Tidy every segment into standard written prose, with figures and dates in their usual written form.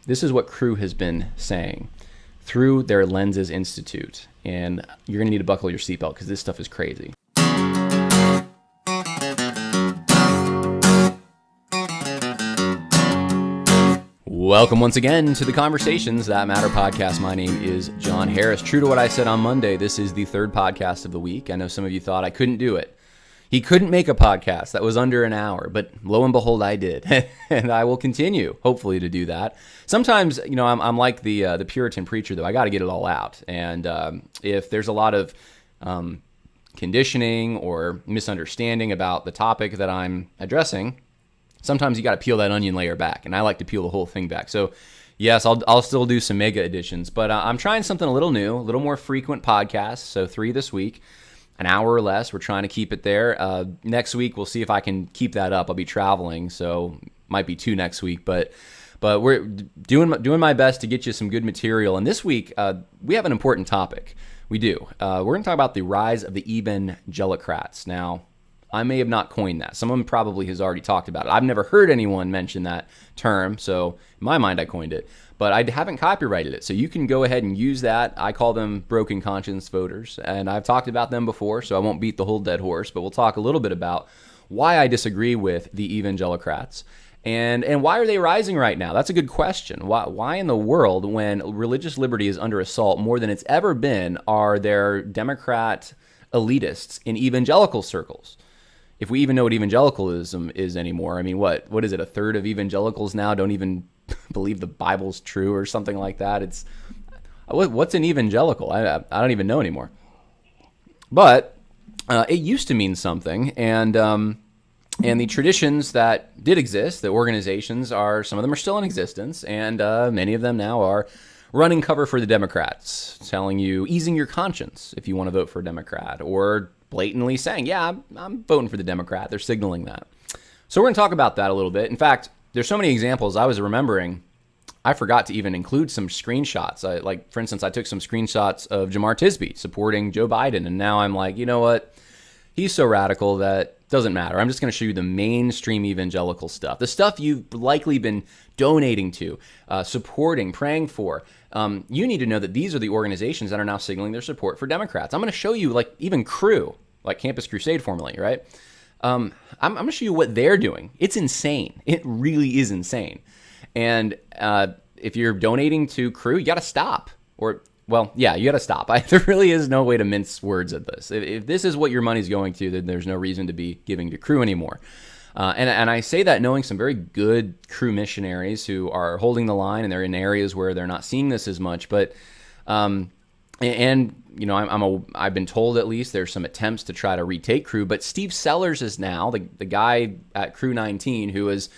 This is what Cru has been saying through their Lenses Institute. And you're going to need to buckle your seatbelt because this stuff is crazy. Welcome once again to the Conversations That Matter podcast. My name is John Harris. True to what I said on Monday, this is the third podcast of the week. I know some of you thought I couldn't do it. He couldn't make a podcast that was under an hour, but lo and behold, I did. And I will continue, hopefully, to do that. Sometimes, I'm like the Puritan preacher, though. I got to get it all out. And if there's a lot of conditioning or misunderstanding about the topic that I'm addressing, sometimes you got to peel that onion layer back, and I like to peel the whole thing back. So, yes, I'll still do some mega editions, but I'm trying something a little new, a little more frequent podcasts. So 3 this week, an hour or less. We're trying to keep it there. Next week, we'll see if I can keep that up. I'll be traveling, so might be 2 next week, but we're doing my best to get you some good material. And this week, we have an important topic. We do. We're going to talk about the rise of the Evangelicrats. Now, I may have not coined that. Someone probably has already talked about it. I've never heard anyone mention that term, so in my mind I coined it. But I haven't copyrighted it, so you can go ahead and use that. I call them broken conscience voters, and I've talked about them before, so I won't beat the whole dead horse, but we'll talk a little bit about why I disagree with the Evangelicrats and why are they rising right now? That's a good question. Why in the world, when religious liberty is under assault more than it's ever been, are there Democrat elitists in evangelical circles? If we even know what evangelicalism is anymore, I mean, what is it? A third of evangelicals now don't even believe the Bible's true or something like that. What's an evangelical? I don't even know anymore. But it used to mean something, and the traditions that did exist, the organizations some of them are still in existence, and many of them now are running cover for the Democrats, telling you, easing your conscience if you want to vote for a Democrat, or blatantly saying, yeah, I'm voting for the Democrat. They're signaling that. So we're going to talk about that a little bit. In fact, there's so many examples I was remembering, I forgot to even include some screenshots. For instance, I took some screenshots of Jamar Tisby supporting Joe Biden, and now I'm like, you know what? He's so radical that doesn't matter. I'm just going to show you the mainstream evangelical stuff, the stuff you've likely been donating to, supporting, praying for. You need to know that these are the organizations that are now signaling their support for Democrats. I'm going to show you, like, even Cru, like Campus Crusade formerly, right? I'm going to show you what they're doing. It's insane. It really is insane. And if you're donating to Cru, you got to stop. You got to stop. There really is no way to mince words at this. If this is what your money's going to, then there's no reason to be giving to Cru anymore. And I say that knowing some very good Cru missionaries who are holding the line, and they're in areas where they're not seeing this as much. But I've been told at least there's some attempts to try to retake Cru. But Steve Sellers is now the guy at Cru 19 who is,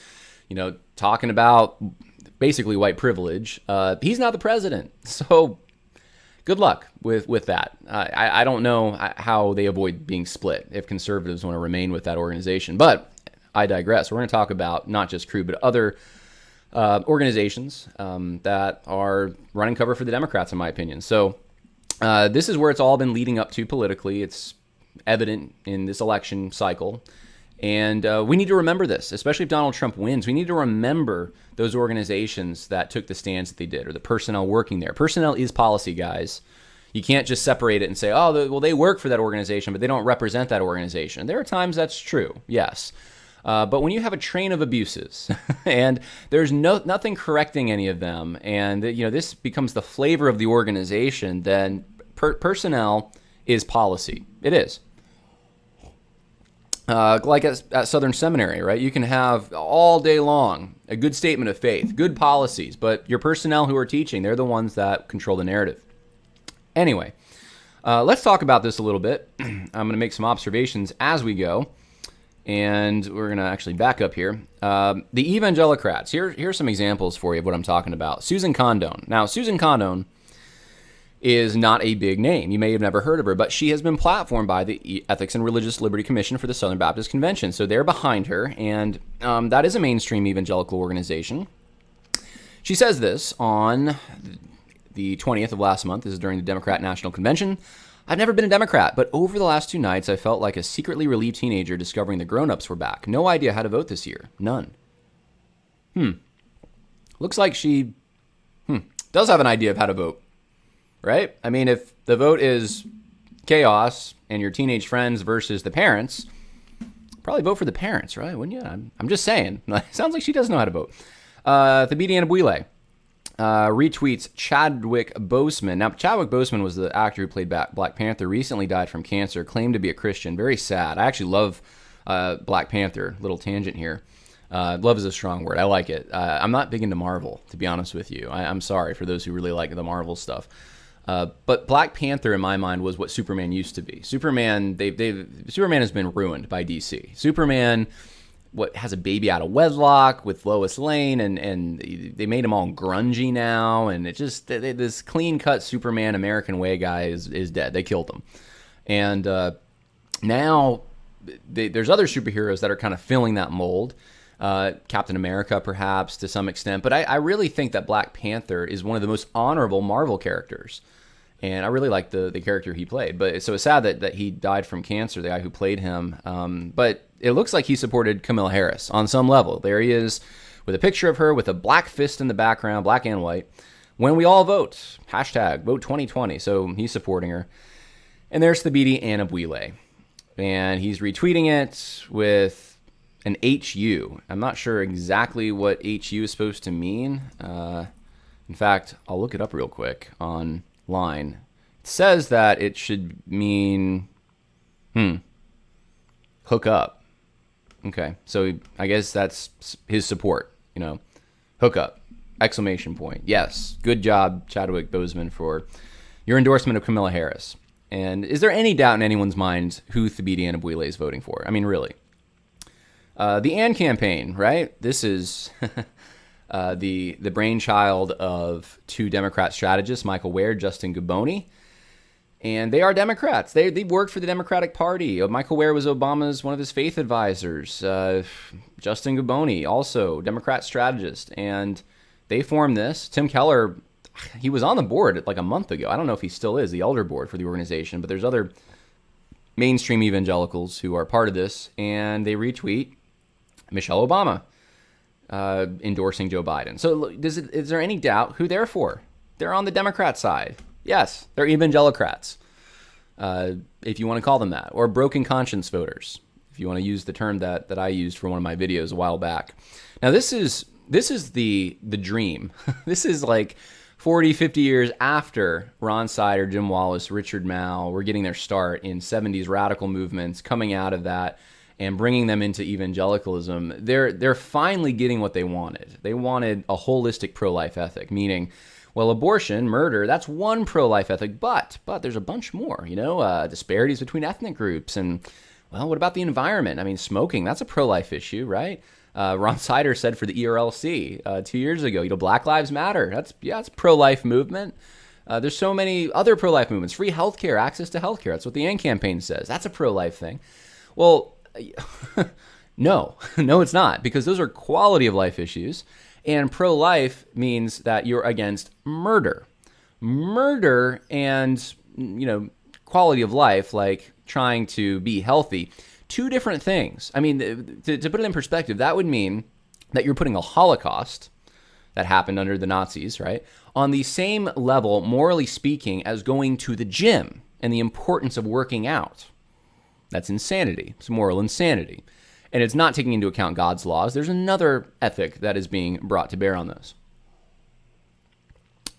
talking about basically white privilege. He's now the president. So good luck with that. I don't know how they avoid being split if conservatives want to remain with that organization. But I digress. We're going to talk about not just Cru, but other organizations that are running cover for the Democrats, in my opinion. So this is where it's all been leading up to politically. It's evident in this election cycle. And we need to remember this, especially if Donald Trump wins. We need to remember those organizations that took the stands that they did, or the personnel working there. Personnel is policy, guys. You can't just separate it and say, they work for that organization, but they don't represent that organization. There are times that's true, yes. But when you have a train of abuses and there's nothing correcting any of them, and this becomes the flavor of the organization, then personnel is policy. It is. Like at Southern Seminary, right? You can have all day long a good statement of faith, good policies, but your personnel who are teaching, they're the ones that control the narrative. Anyway, let's talk about this a little bit. I'm going to make some observations as we go. And we're going to actually back up here. The Evangelicrats. Here's some examples for you of what I'm talking about. Susan Condon. Now, Susan Condon is not a big name. You may have never heard of her, but she has been platformed by the Ethics and Religious Liberty Commission for the Southern Baptist Convention. So they're behind her, and that is a mainstream evangelical organization. She says this on the 20th of last month. This is during the Democrat National Convention. I've never been a Democrat, but over the last 2 nights, I felt like a secretly relieved teenager discovering the grown-ups were back. No idea how to vote this year. None. Looks like she does have an idea of how to vote, right? I mean, if the vote is chaos and your teenage friends versus the parents, probably vote for the parents, right? Wouldn't you? I'm just saying. Sounds like she does know how to vote. Thabiti Anabuile retweets Chadwick Boseman. Now, Chadwick Boseman was the actor who played Black Panther, recently died from cancer, claimed to be a Christian. Very sad. I actually love Black Panther. Little tangent here. Love is a strong word. I like it. I'm not big into Marvel, to be honest with you. I'm sorry for those who really like the Marvel stuff. But Black Panther, in my mind, was what Superman used to be. Superman has been ruined by DC. Superman, has a baby out of wedlock with Lois Lane, and they made him all grungy now, and it just this clean-cut Superman American way guy is dead. They killed him, and now there's other superheroes that are kind of filling that mold. Captain America, perhaps, to some extent. But I really think that Black Panther is one of the most honorable Marvel characters. And I really like the character he played. But so it's sad that he died from cancer, the guy who played him. But it looks like he supported Kamala Harris on some level. There he is with a picture of her with a black fist in the background, black and white. When we all vote, hashtag vote 2020. So he's supporting her. And there's Thabiti Anabuile. And he's retweeting it with an HU. I'm not sure exactly what HU is supposed to mean. In fact, I'll look it up real quick online. It says that it should mean, hook up. Okay, so I guess that's his support, hook up, exclamation point. Yes, good job, Chadwick Boseman, for your endorsement of Kamala Harris. And is there any doubt in anyone's mind who Thabiti Anabuile is voting for? I mean, really. The AND campaign, right? This is the brainchild of two Democrat strategists, Michael Ware, Justin Guboni. And they are Democrats. They worked for the Democratic Party. Michael Ware was Obama's one of his faith advisors. Justin Guboni, also Democrat strategist. And they formed this. Tim Keller, he was on the board like a month ago. I don't know if he still is, the elder board for the organization. But there's other mainstream evangelicals who are part of this. And they retweet Michelle Obama endorsing Joe Biden. So is there any doubt who they're for? They're on the Democrat side. Yes, they're Evangelicrats, if you want to call them that, or broken conscience voters, if you want to use the term that I used for one of my videos a while back. Now, this is the dream. This is like 40, 50 years after Ron Sider, Jim Wallace, Richard Mao were getting their start in 70s radical movements, coming out of that and bringing them into evangelicalism. They're finally getting what they wanted. They wanted a holistic pro-life ethic, meaning, well, abortion, murder, that's one pro-life ethic, but there's a bunch more, disparities between ethnic groups. And, well, what about the environment? I mean, smoking, that's a pro-life issue, right? Ron Sider said for the ERLC 2 years ago, Black Lives Matter. That's pro-life movement. There's so many other pro-life movements. Free healthcare, access to healthcare. That's what the AND campaign says. That's a pro-life thing. Well, no, it's not, because those are quality of life issues. And pro-life means that you're against murder. Murder and, quality of life, like trying to be healthy, two different things. I mean, to put it in perspective, that would mean that you're putting a Holocaust that happened under the Nazis, right, on the same level, morally speaking, as going to the gym and the importance of working out. That's insanity. It's moral insanity. And it's not taking into account God's laws. There's another ethic that is being brought to bear on those.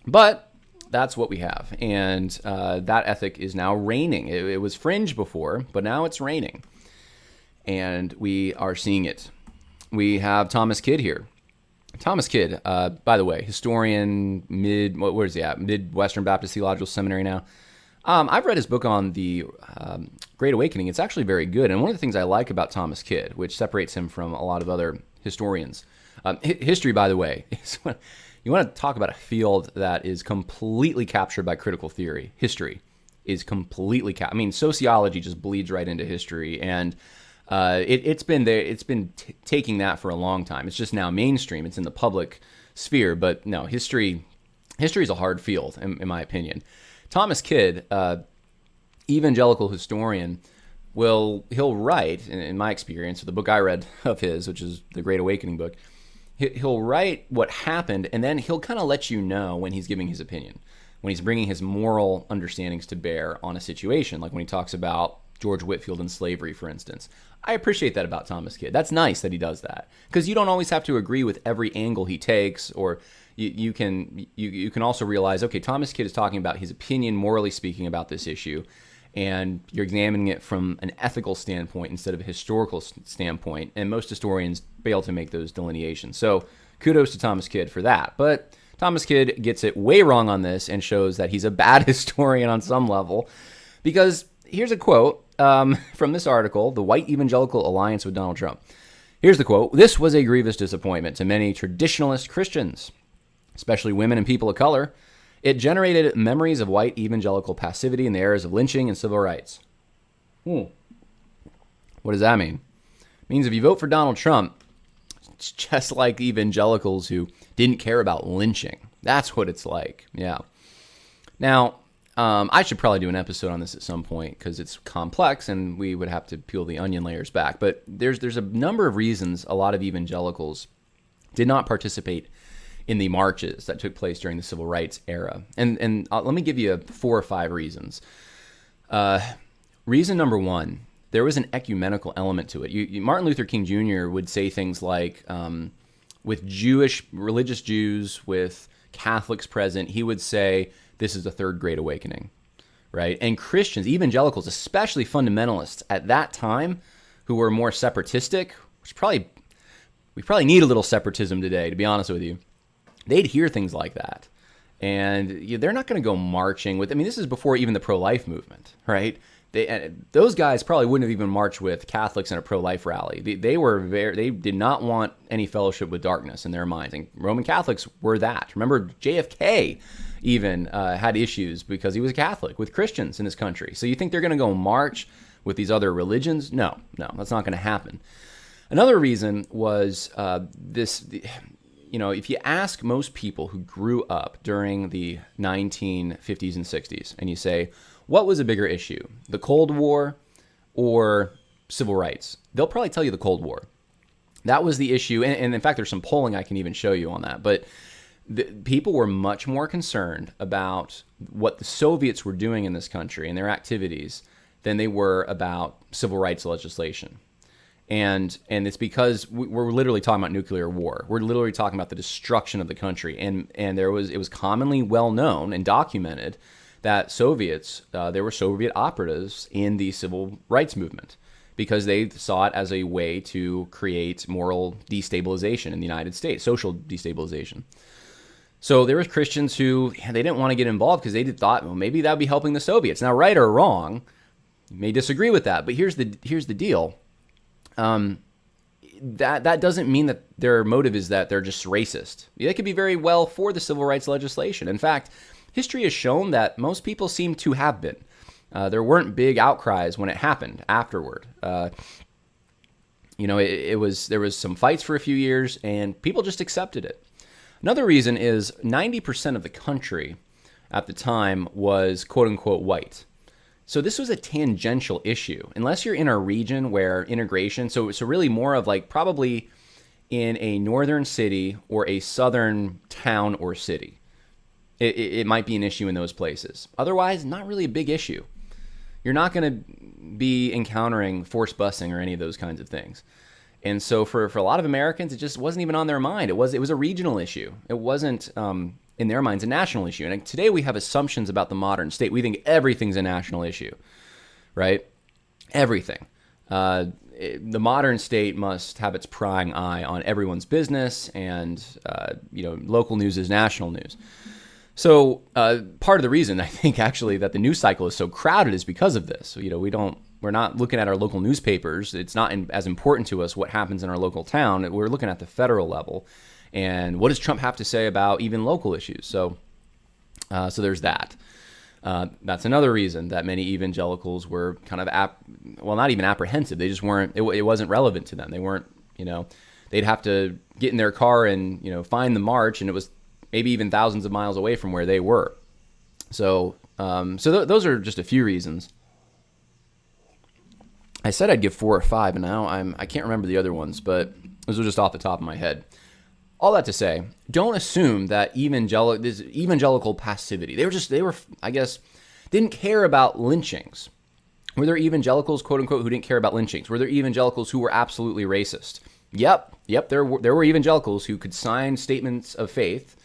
But that's what we have. And that ethic is now reigning. It was fringe before, but now it's reigning. And we are seeing it. We have Thomas Kidd here. Thomas Kidd, by the way, historian, where is he at? Midwestern Baptist Theological Seminary now. I've read his book on the Great Awakening. It's actually very good. And one of the things I like about Thomas Kidd, which separates him from a lot of other historians, history, by the way, is you want to talk about a field that is completely captured by critical theory. History is completely sociology just bleeds right into history. And it's been there. It's been taking that for a long time. It's just now mainstream. It's in the public sphere. But no, history is a hard field, in my opinion. Thomas Kidd, evangelical historian, he'll write, in my experience, the book I read of his, which is the Great Awakening book, he'll write what happened, and then he'll kind of let you know when he's giving his opinion, when he's bringing his moral understandings to bear on a situation, like when he talks about George Whitefield and slavery, for instance. I appreciate that about Thomas Kidd. That's nice that he does that, because you don't always have to agree with every angle he takes, or you can also realize, okay, Thomas Kidd is talking about his opinion, morally speaking, about this issue, and you're examining it from an ethical standpoint instead of a historical standpoint, and most historians fail to make those delineations. So kudos to Thomas Kidd for that. But Thomas Kidd gets it way wrong on this and shows that he's a bad historian on some level, because here's a quote from this article, The White Evangelical Alliance with Donald Trump. Here's the quote. "This was a grievous disappointment to many traditionalist Christians, especially women and people of color. It generated memories of white evangelical passivity in the eras of lynching and civil rights." What does that mean? It means if you vote for Donald Trump, it's just like evangelicals who didn't care about lynching. That's what it's like. Yeah. Now, I should probably do an episode on this at some point because it's complex and we would have to peel the onion layers back. But there's a number of reasons a lot of evangelicals did not participate in the marches that took place during the civil rights era. And let me give you 4 or 5 reasons. Reason number 1, there was an ecumenical element to it. Martin Luther King Jr. would say things like, with religious Jews, with Catholics present, he would say, this is the third great awakening, right? And Christians, evangelicals, especially fundamentalists at that time, who were more separatistic, we probably need a little separatism today, to be honest with you. They'd hear things like that. And they're not going to go marching with, this is before even the pro-life movement, right? Those guys probably wouldn't have even marched with Catholics in a pro-life rally. They did not want any fellowship with darkness in their minds. And Roman Catholics were that. Remember, JFK even had issues because he was a Catholic with Christians in this country. So you think they're going to go march with these other religions? No, that's not going to happen. Another reason was if you ask most people who grew up during the 1950s and 60s and you say, what was a bigger issue, the Cold War or civil rights? They'll probably tell you the Cold War. That was the issue. And in fact, there's some polling I can even show you on that. But people were much more concerned about what the Soviets were doing in this country and their activities than they were about civil rights legislation. And it's because we're literally talking about nuclear war. We're literally talking about the destruction of the country. And it was commonly well known and documented that there were Soviet operatives in the civil rights movement because they saw it as a way to create moral destabilization in the United States, social destabilization. So there were Christians who they didn't want to get involved because they thought, well, maybe that would be helping the Soviets. Now, right or wrong, you may disagree with that, but here's the deal. That doesn't mean that their motive is that they're just racist. They could be very well for the civil rights legislation. In fact, history has shown that most people seem to have been. There weren't big outcries when it happened afterward. There was some fights for a few years, and people just accepted it. Another reason is 90% of the country at the time was quote-unquote white. So this was a tangential issue. Unless you're in a region where integration, so really more of like probably in a northern city or a southern town or city, it might be an issue in those places. Otherwise, not really a big issue. You're not going to be encountering forced busing or any of those kinds of things. And so for a lot of Americans, it just wasn't even on their mind. It was a regional issue. It wasn't, in their minds, a national issue. And today we have assumptions about the modern state. We think everything's a national issue, right? Everything. The modern state must have its prying eye on everyone's business, and local news is national news. So part of the reason I think actually that the news cycle is so crowded is because of this. We're not looking at our local newspapers. It's not as important to us what happens in our local town. We're looking at the federal level. And what does Trump have to say about even local issues? So there's that. That's another reason that many evangelicals were kind of, not even apprehensive. They just weren't, it wasn't relevant to them. They weren't, they'd have to get in their car and, find the march, and it was maybe even thousands of miles away from where they were. So those are just a few reasons. I said I'd give 4 or 5, and now I can't remember the other ones, but those are just off the top of my head. All that to say, don't assume that this evangelical passivity, they were, I guess, didn't care about lynchings. Were there evangelicals, quote unquote, who didn't care about lynchings? Were there evangelicals who were absolutely racist? Yep, there were evangelicals who could sign statements of faith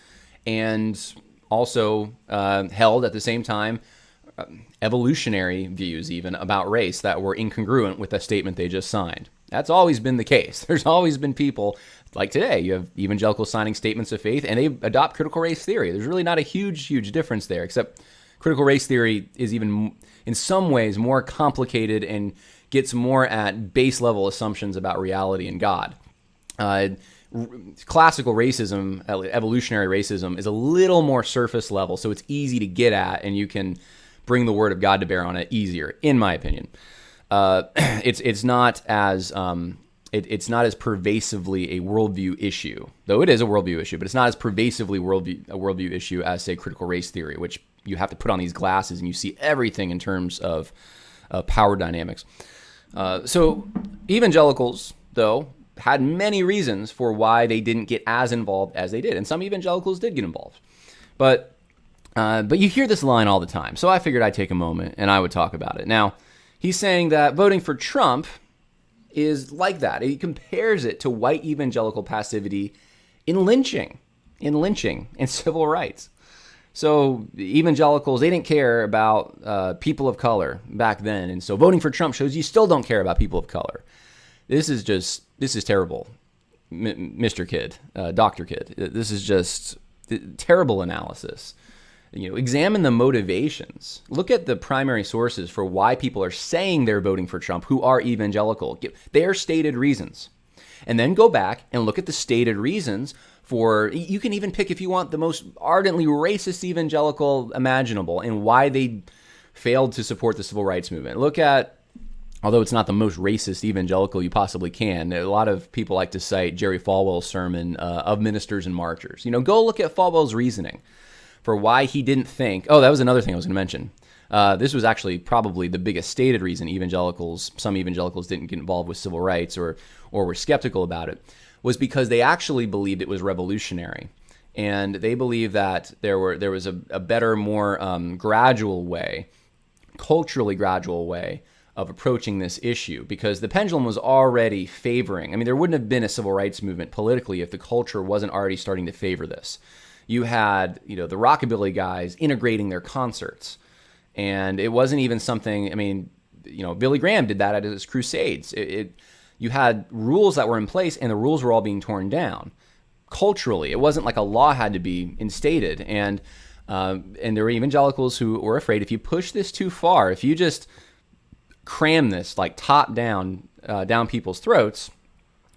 and also held at the same time evolutionary views even about race that were incongruent with the statement they just signed. That's always been the case. There's always been people like today. You have evangelicals signing statements of faith and they adopt critical race theory. There's really not a huge difference there, except critical race theory is even in some ways more complicated and gets more at base level assumptions about reality and God. Classical racism, evolutionary racism, is a little more surface level, so it's easy to get at, and you can bring the word of God to bear on it easier, in my opinion. It's not as pervasively a worldview issue, though it is a worldview issue, but it's not as pervasively a worldview issue as, say, critical race theory, which you have to put on these glasses and you see everything in terms of power dynamics. So evangelicals, though, had many reasons for why they didn't get as involved as they did, and some evangelicals did get involved. But you hear this line all the time, so I figured I'd take a moment and I would talk about it. Now, he's saying that voting for Trump is like that. He compares it to white evangelical passivity in lynching, and civil rights. So evangelicals, they didn't care about people of color back then, and so voting for Trump shows you still don't care about people of color. This is terrible, Mr. Kid, Dr. Kid. This is just terrible analysis. Examine the motivations. Look at the primary sources for why people are saying they're voting for Trump who are evangelical. Their stated reasons. And then go back and look at the stated reasons for, you can even pick, if you want, the most ardently racist evangelical imaginable and why they failed to support the civil rights movement. Look at, although it's not the most racist evangelical you possibly can, a lot of people like to cite Jerry Falwell's sermon, Of Ministers and Marchers. Go look at Falwell's reasoning for why he didn't think, that was another thing I was going to mention. This was actually probably the biggest stated reason some evangelicals didn't get involved with civil rights or were skeptical about it, was because they actually believed it was revolutionary. And they believed that there was a better, more culturally gradual way of approaching this issue, because the pendulum was already favoring. I mean, there wouldn't have been a civil rights movement politically if the culture wasn't already starting to favor this. You had, the rockabilly guys integrating their concerts, and it wasn't even something, Billy Graham did that at his crusades. You had rules that were in place, and the rules were all being torn down. Culturally, it wasn't like a law had to be instated, and there were evangelicals who were afraid if you push this too far, if you just cram this like top down people's throats,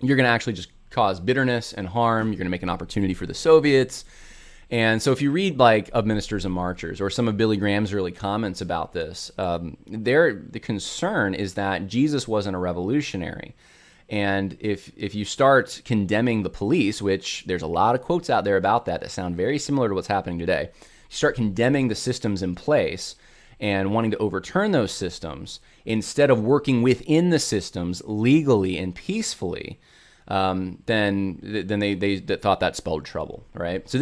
you're going to actually just cause bitterness and harm. You're going to make an opportunity for the Soviets. And so if you read like Of Ministers and Marchers or some of Billy Graham's early comments about this, the concern is that Jesus wasn't a revolutionary. And if you start condemning the police, which there's a lot of quotes out there about that sound very similar to what's happening today, you start condemning the systems in place and wanting to overturn those systems instead of working within the systems legally and peacefully, then they thought that spelled trouble, right? So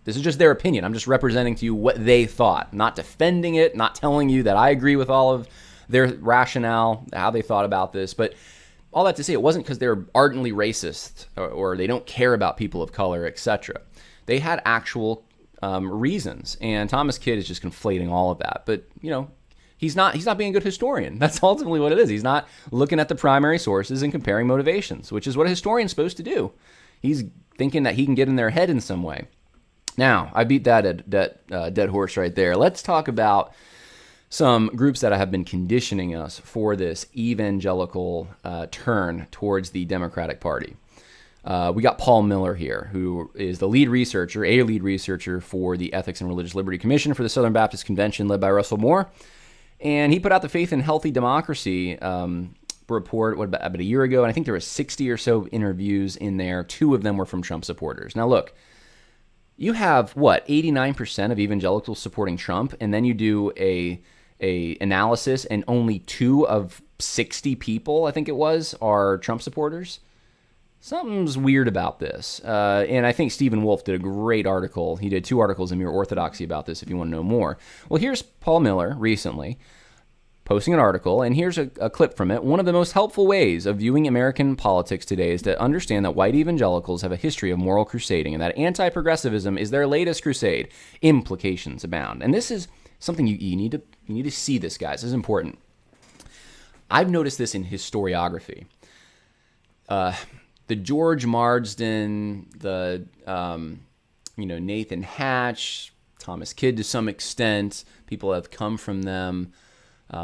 this is just their opinion. I'm just representing to you what they thought, not defending it, not telling you that I agree with all of their rationale, how they thought about this. But all that to say, it wasn't because they're ardently racist or they don't care about people of color, etc. They had actual reasons, and Thomas Kidd is just conflating all of that. But he's not being a good historian. That's ultimately what it is. He's not looking at the primary sources and comparing motivations, which is what a historian's supposed to do. He's thinking that he can get in their head in some way. Now, I beat that dead horse right there. Let's talk about some groups that have been conditioning us for this evangelical turn towards the Democratic Party. We got Paul Miller here, who is a lead researcher for the Ethics and Religious Liberty Commission for the Southern Baptist Convention led by Russell Moore. And he put out the Faith in Healthy Democracy report about a year ago, and I think there were 60 or so interviews in there. 2 of them were from Trump supporters. Now look, you have 89% of evangelicals supporting Trump, and then you do a analysis, and only 2 of 60 people, I think it was, are Trump supporters. something's weird about this. And I think Stephen Wolfe did a great article. He did 2 articles in Mere Orthodoxy about this if you want to know more. Well, here's Paul Miller recently posting an article, and here's a clip from it. One of the most helpful ways of viewing American politics today is to understand that white evangelicals have a history of moral crusading and that anti-progressivism is their latest crusade. Implications abound. And this is something you need to see this, guys. This is important. I've noticed this in historiography. The George Marsden, the Nathan Hatch, Thomas Kidd to some extent, people have come from them.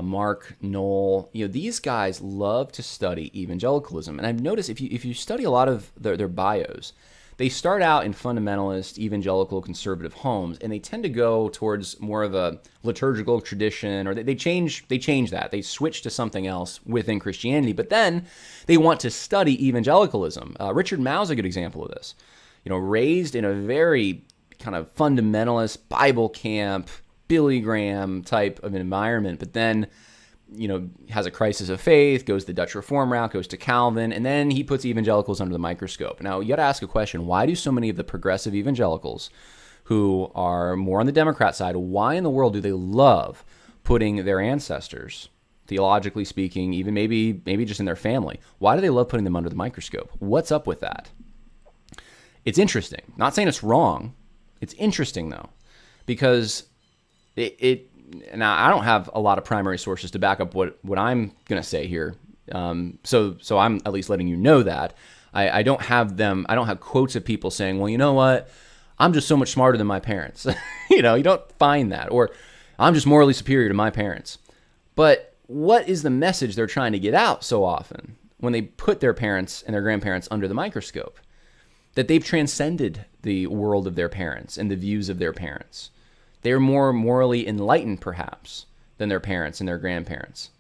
Mark Knoll, these guys love to study evangelicalism, and I've noticed if you study a lot of their bios, they start out in fundamentalist, evangelical, conservative homes, and they tend to go towards more of a liturgical tradition, or they change that. They switch to something else within Christianity, but then they want to study evangelicalism. Richard Mouw's a good example of this. Raised in a very kind of fundamentalist Bible camp, Billy Graham type of an environment, but then, has a crisis of faith, goes the Dutch Reform route, goes to Calvin, and then he puts evangelicals under the microscope. Now, you got to ask a question. Why do so many of the progressive evangelicals who are more on the Democrat side, why in the world do they love putting their ancestors, theologically speaking, even maybe just in their family, why do they love putting them under the microscope? What's up with that? It's interesting. Not saying it's wrong. It's interesting, though, because now I don't have a lot of primary sources to back up what I'm going to say here. So I'm at least letting you know that I don't have quotes of people saying, well, you know what? I'm just so much smarter than my parents. You don't find that, or I'm just morally superior to my parents. But what is the message they're trying to get out so often when they put their parents and their grandparents under the microscope? That they've transcended the world of their parents and the views of their parents. They're more morally enlightened, perhaps, than their parents and their grandparents.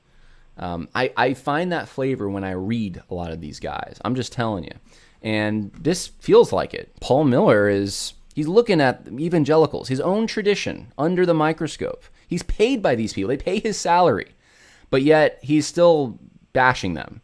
I find that flavor when I read a lot of these guys. I'm just telling you. And this feels like it. Paul Miller he's looking at evangelicals, his own tradition, under the microscope. He's paid by these people. They pay his salary. But yet he's still bashing them.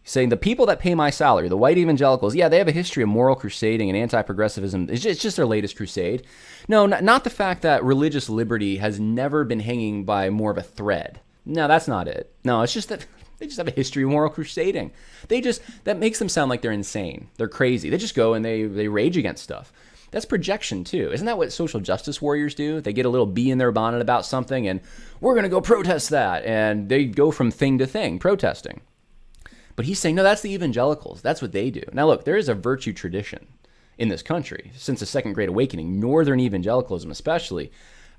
He's saying the people that pay my salary, the white evangelicals, yeah, they have a history of moral crusading and anti-progressivism. It's just their latest crusade. No, not the fact that religious liberty has never been hanging by more of a thread. No, that's not it. No, it's just that they just have a history of moral crusading. That makes them sound like they're insane. They're crazy. They just go and they rage against stuff. That's projection too. Isn't that what social justice warriors do? They get a little bee in their bonnet about something and we're going to go protest that. And they go from thing to thing, protesting. But he's saying, no, that's the evangelicals. That's what they do. Now, look, there is a virtue tradition in this country since the Second Great Awakening. Northern evangelicalism especially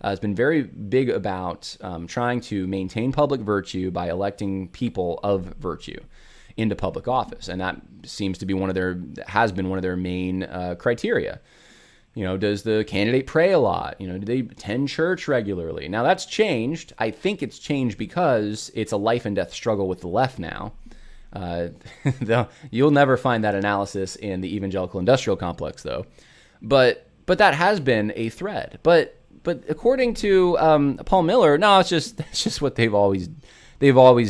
has been very big about trying to maintain public virtue by electing people of virtue into public office. And that seems to be has been one of their main criteria. Does the candidate pray a lot? Do they attend church regularly? Now, that's changed. I think it's changed because it's a life and death struggle with the left now. You'll never find that analysis in the evangelical industrial complex, though. But that has been a thread. But according to Paul Miller, no, it's just what they've always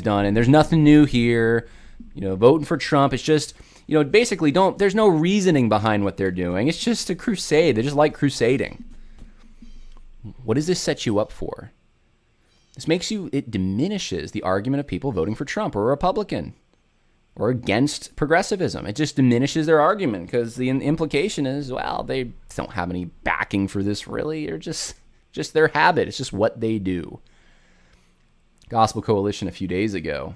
done, and there's nothing new here. Voting for Trump, it's just basically there's no reasoning behind what they're doing. It's just a crusade. They just like crusading. What does this set you up for? It diminishes the argument of people voting for Trump or a Republican or against progressivism. It just diminishes their argument because the implication is, well, they don't have any backing for this really. They're just their habit. It's just what they do. Gospel Coalition a few days ago,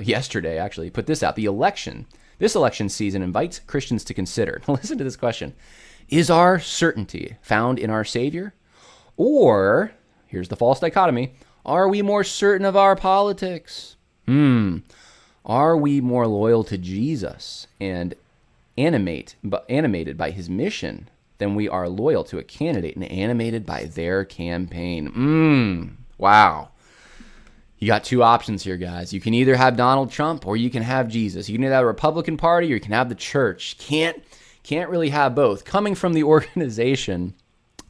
yesterday actually, put this out. This election season invites Christians to consider. Listen to this question. Is our certainty found in our Savior? Or, here's the false dichotomy, are we more certain of our politics? Are we more loyal to Jesus and animated by his mission than we are loyal to a candidate and animated by their campaign? Wow. You got 2 options here, guys. You can either have Donald Trump or you can have Jesus. You can either have a Republican Party or you can have the church. Can't really have both. Coming from the organization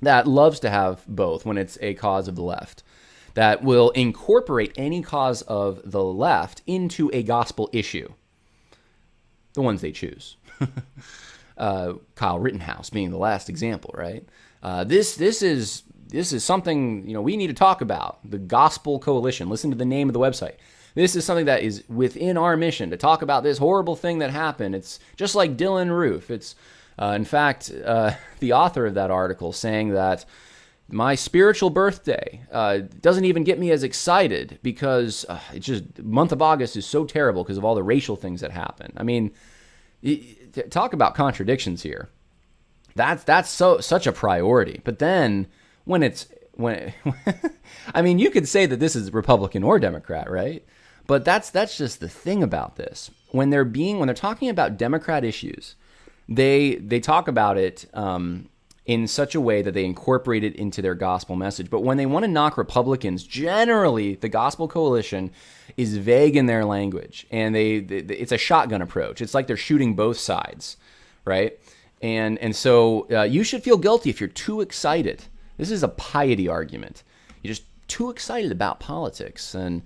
that loves to have both when it's a cause of the left, that will incorporate any cause of the left into a gospel issue. The ones they choose. Kyle Rittenhouse being the last example, right? This is something we need to talk about. The Gospel Coalition. Listen to the name of the website. This is something that is within our mission to talk about this horrible thing that happened. It's just like Dylan Roof. It's in fact the author of that article saying that my spiritual birthday doesn't even get me as excited because it's just month of August is so terrible because of all the racial things that happen. I mean, talk about contradictions here. That's such a priority. But then when I mean, you could say that this is Republican or Democrat, right? But that's just the thing about this. When they're talking about Democrat issues, they talk about it in such a way that they incorporate it into their gospel message. But when they want to knock Republicans, generally the Gospel Coalition is vague in their language, and it's a shotgun approach. It's like they're shooting both sides, right? And so you should feel guilty if you're too excited. This is a piety argument. You're just too excited about politics, and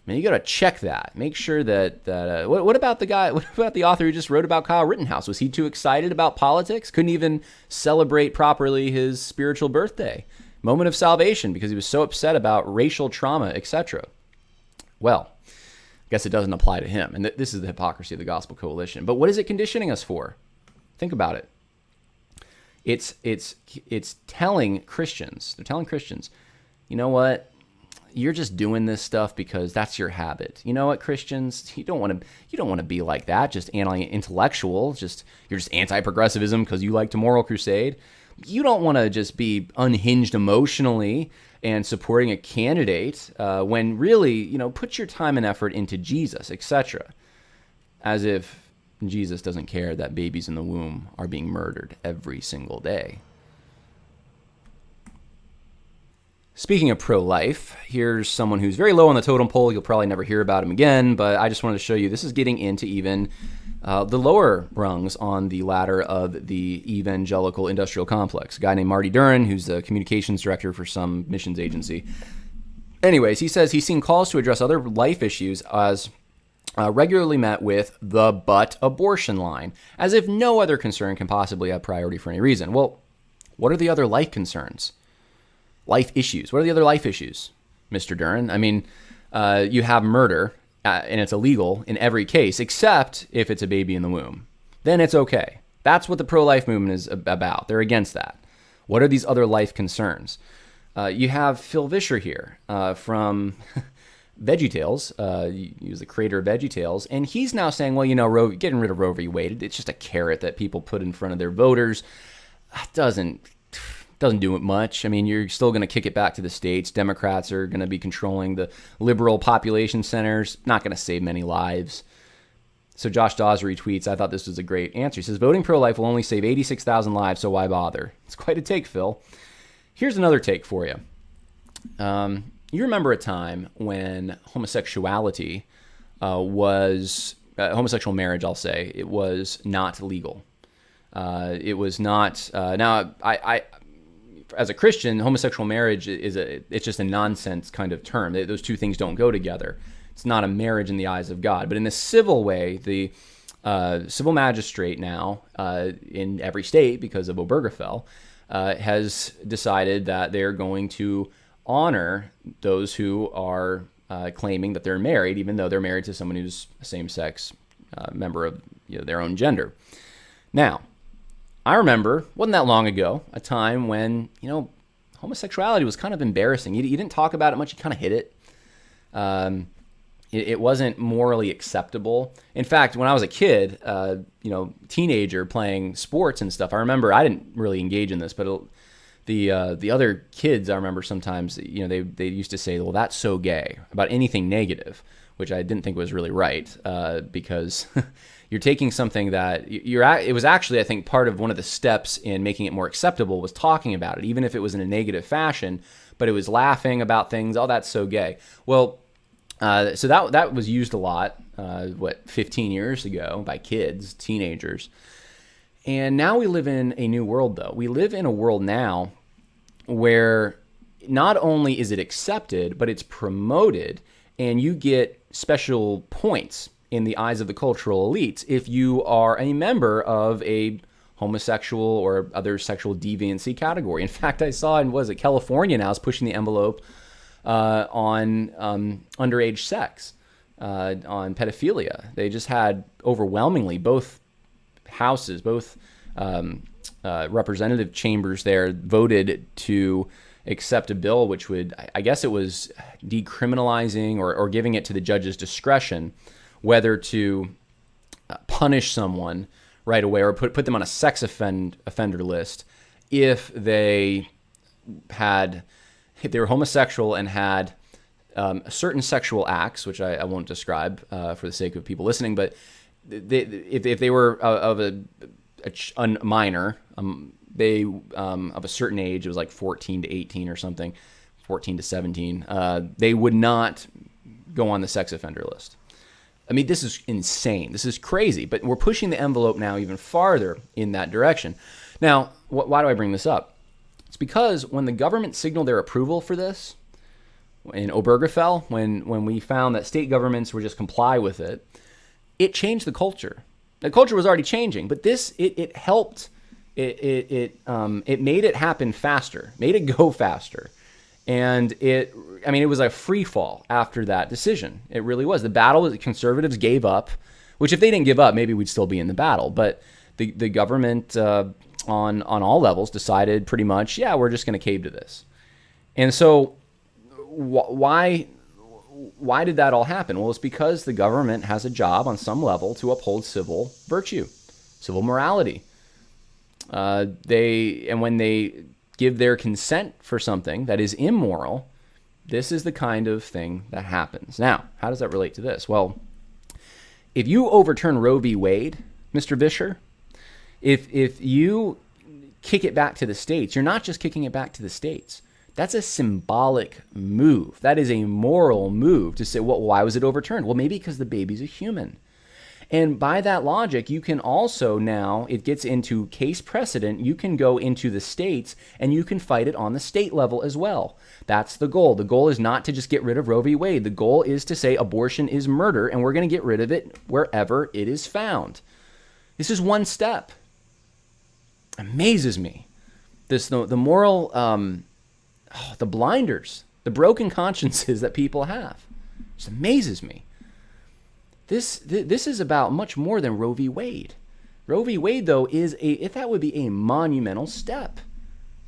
man, you got to check that. Make sure that what about the guy? What about the author who just wrote about Kyle Rittenhouse? Was he too excited about politics? Couldn't even celebrate properly his spiritual birthday, moment of salvation, because he was so upset about racial trauma, etc. Well, I guess it doesn't apply to him, and this is the hypocrisy of the Gospel Coalition. But what is it conditioning us for? Think about it. It's telling Christians. They're telling Christians, you know what? You're just doing this stuff because that's your habit. You know what, Christians? You don't want to be like that. Just anti-intellectual. You're just anti-progressivism because you like to moral crusade. You don't want to just be unhinged emotionally and supporting a candidate when really, put your time and effort into Jesus, etc. As if Jesus doesn't care that babies in the womb are being murdered every single day. Speaking of pro-life, here's someone who's very low on the totem pole. You'll probably never hear about him again, but I just wanted to show you this is getting into even the lower rungs on the ladder of the evangelical industrial complex. A guy named Marty Duran, who's the communications director for some missions agency. Anyways, he says he's seen calls to address other life issues as regularly met with the "but abortion" line, as if no other concern can possibly have priority for any reason. Well, what are the other life concerns? Life issues. What are the other life issues, Mr. Duran? I mean, you have murder, and it's illegal in every case, except if it's a baby in the womb. Then it's okay. That's what the pro-life movement is about. They're against that. What are these other life concerns? You have Phil Vischer here from VeggieTales. He's the creator of VeggieTales, and he's now saying, well, getting rid of Roe v. Wade, it's just a carrot that people put in front of their voters. Doesn't do it much. I mean, you're still going to kick it back to the states. Democrats are going to be controlling the liberal population centers. Not going to save many lives. So Josh Dawes retweets, I thought this was a great answer. He says, voting pro-life will only save 86,000 lives, so why bother? It's quite a take, Phil. Here's another take for you. You remember a time when homosexuality homosexual marriage, I'll say, it was not legal. It was not, now I as a Christian, homosexual marriage it's just a nonsense kind of term. Those two things don't go together. It's not a marriage in the eyes of God. But in the civil way, the civil magistrate now in every state, because of Obergefell, has decided that they're going to honor those who are claiming that they're married, even though they're married to someone who's a same-sex member of their own gender. Now, I remember, wasn't that long ago, a time when, homosexuality was kind of embarrassing. You didn't talk about it much, you kind of hid it. It wasn't morally acceptable. In fact, when I was a kid, teenager playing sports and stuff, I remember I didn't really engage in this, but the other kids, I remember sometimes, they used to say, well, that's so gay, about anything negative, which I didn't think was really right, because you're taking something that it was actually, I think, part of one of the steps in making it more acceptable was talking about it, even if it was in a negative fashion, but it was laughing about things. Oh, that's so gay. Well, so that was used a lot, 15 years ago by kids, teenagers. And now we live in a new world, though. We live in a world now where not only is it accepted, but it's promoted, and you get special points in the eyes of the cultural elites if you are a member of a homosexual or other sexual deviancy category. In fact, I saw California now is pushing the envelope on underage sex, on pedophilia. They just had overwhelmingly both houses, both representative chambers there voted to accept a bill which would, I guess it was decriminalizing or giving it to the judge's discretion whether to punish someone right away or put them on a sex offender list if they were homosexual and had certain sexual acts, which I won't describe for the sake of people listening, but if they were of a minor, they of a certain age, it was like 14 to 18 or something, 14 to 17, they would not go on the sex offender list. I mean, this is insane. This is crazy, but we're pushing the envelope now even farther in that direction. Now, why do I bring this up? It's because when the government signaled their approval for this, in Obergefell, when we found that state governments would just comply with it, it changed the culture. The culture was already changing, but this, it helped, it made it happen faster, made it go faster. And it was a free fall after that decision. It really was. The battle that the conservatives gave up, which if they didn't give up, maybe we'd still be in the battle. But the government on all levels decided pretty much, yeah, we're just going to cave to this. And so why did that all happen? Well, it's because the government has a job on some level to uphold civil virtue, civil morality. When they give their consent for something that is immoral, this is the kind of thing that happens. Now, how does that relate to this? Well, if you overturn Roe v. Wade, Mr. Vischer, if you kick it back to the states, you're not just kicking it back to the states. That's a symbolic move. That is a moral move to say, well, why was it overturned? Well, maybe because the baby's a human. And by that logic, you can also now, it gets into case precedent, you can go into the states and you can fight it on the state level as well. That's the goal. The goal is not to just get rid of Roe v. Wade. The goal is to say abortion is murder and we're going to get rid of it wherever it is found. This is one step. Amazes me. The moral, the blinders, the broken consciences that people have. Just amazes me. This is about much more than Roe v. Wade. Roe v. Wade, though, that would be a monumental step.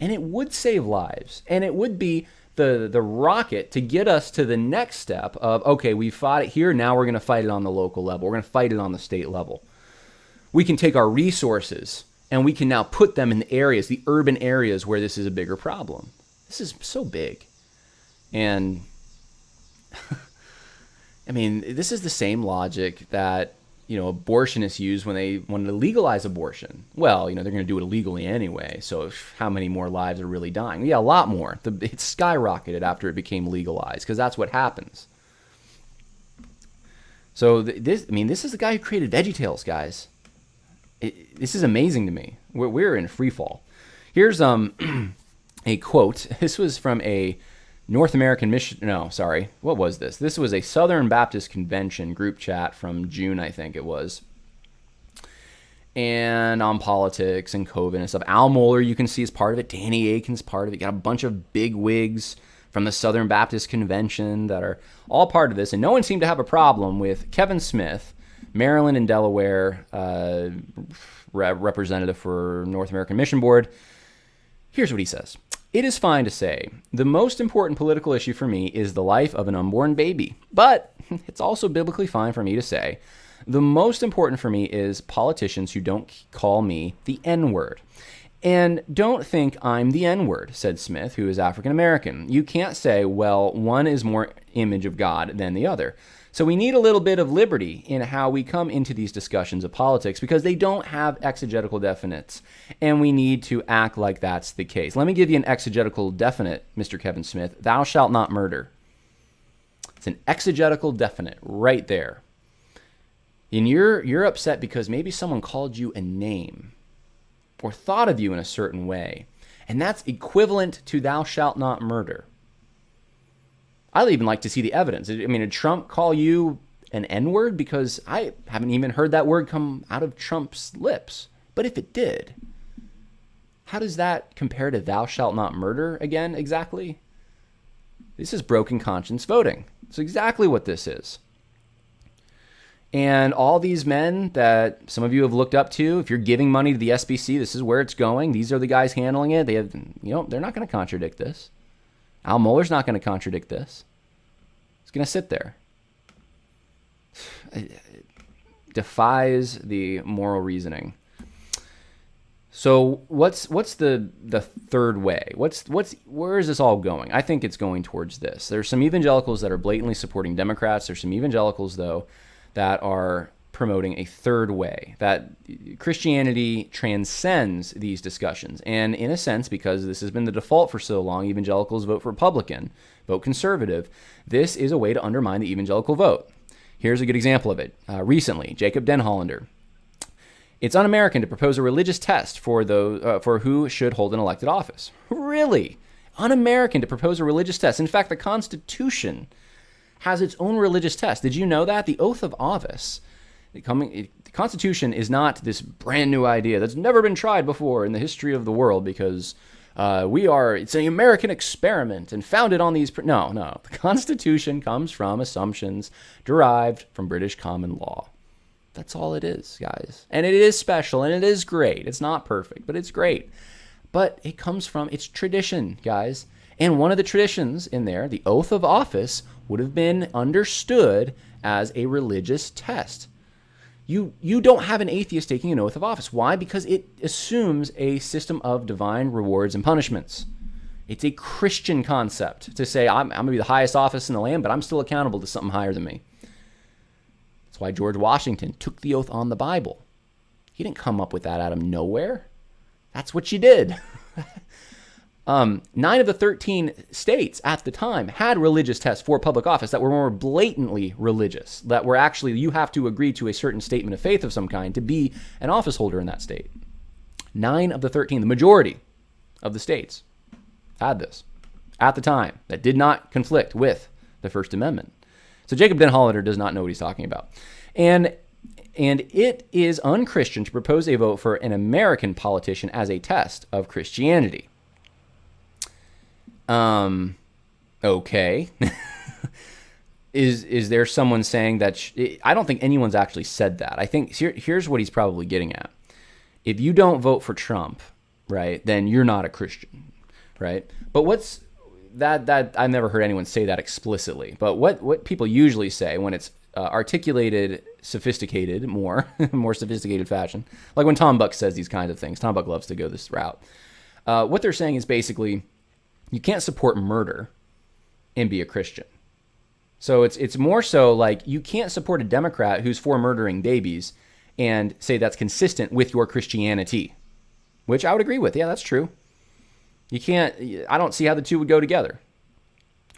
And it would save lives. And it would be the rocket to get us to the next step of, okay, we fought it here, now we're going to fight it on the local level. We're going to fight it on the state level. We can take our resources and we can now put them in the areas, the urban areas where this is a bigger problem. This is so big. And this is the same logic that, abortionists use when they want to legalize abortion. Well, they're going to do it illegally anyway, so how many more lives are really dying? Yeah, a lot more. It skyrocketed after it became legalized, because that's what happens. So this is the guy who created VeggieTales, guys. This is amazing to me. We're in free fall. Here's a quote. This was from a North American mission. No, sorry. What was this? This was a Southern Baptist Convention group chat from June, I think it was. And on politics and COVID and stuff. Al Mohler, you can see, is part of it. Danny Aiken's part of it. You got a bunch of big wigs from the Southern Baptist Convention that are all part of this. And no one seemed to have a problem with Kevin Smith, Maryland and Delaware representative for North American Mission Board. Here's what he says. It is fine to say, the most important political issue for me is the life of an unborn baby. But it's also biblically fine for me to say, the most important for me is politicians who don't call me the N-word. And don't think I'm the N-word, said Smith, who is African American. You can't say, well, one is more image of God than the other. So we need a little bit of liberty in how we come into these discussions of politics because they don't have exegetical definites, and we need to act like that's the case. Let me give you an exegetical definite, Mr. Kevin Smith. Thou shalt not murder. It's an exegetical definite right there. And you're upset because maybe someone called you a name or thought of you in a certain way, and that's equivalent to thou shalt not murder. I'd even like to see the evidence. Did Trump call you an N-word? Because I haven't even heard that word come out of Trump's lips. But if it did, how does that compare to thou shalt not murder again exactly? This is broken conscience voting. It's exactly what this is. And all these men that some of you have looked up to, if you're giving money to the SBC, this is where it's going. These are the guys handling it. They have, they're not going to contradict this. Al Mohler's not going to contradict this. It's going to sit there. It defies the moral reasoning. So what's the third way? Where is this all going? I think it's going towards this. There's some evangelicals that are blatantly supporting Democrats. There's some evangelicals, though, that are promoting a third way, that Christianity transcends these discussions. And in a sense, because this has been the default for so long, evangelicals vote for Republican, vote conservative. This is a way to undermine the evangelical vote. Here's a good example of it. Recently, Jacob Denhollander. It's un-American to propose a religious test for who should hold an elected office. Really? Un-American to propose a religious test. In fact, the Constitution has its own religious test. Did you know that? The oath of office. The Constitution is not this brand new idea that's never been tried before in the history of the world because it's an American experiment and founded on these. No. The Constitution comes from assumptions derived from British common law. That's all it is, guys. And it is special and it is great. It's not perfect, but it's great. But it comes from its tradition, guys. And one of the traditions in there, the oath of office, would have been understood as a religious test. You don't have an atheist taking an oath of office. Why? Because it assumes a system of divine rewards and punishments. It's a Christian concept to say, I'm going to be the highest office in the land, but I'm still accountable to something higher than me. That's why George Washington took the oath on the Bible. He didn't come up with that out of nowhere. That's what you did. 9 of the 13 states at the time had religious tests for public office that were more blatantly religious, that were actually, you have to agree to a certain statement of faith of some kind to be an office holder in that state. 9 of the 13, the majority of the states, had this at the time that did not conflict with the First Amendment. So Jacob Denhollander does not know what he's talking about. And it is unchristian to propose a vote for an American politician as a test of Christianity. Okay. Is there someone saying that? I don't think anyone's actually said that. I think here's what he's probably getting at. If you don't vote for Trump, right, then you're not a Christian, right? But what's that I've never heard anyone say that explicitly. But what people usually say when it's articulated, sophisticated, more sophisticated fashion, like when Tom Buck says these kinds of things. Tom Buck loves to go this route. What they're saying is basically, you can't support murder and be a Christian. So it's more so like you can't support a Democrat who's for murdering babies and say that's consistent with your Christianity, which I would agree with. Yeah, that's true. You can't. I don't see how the two would go together.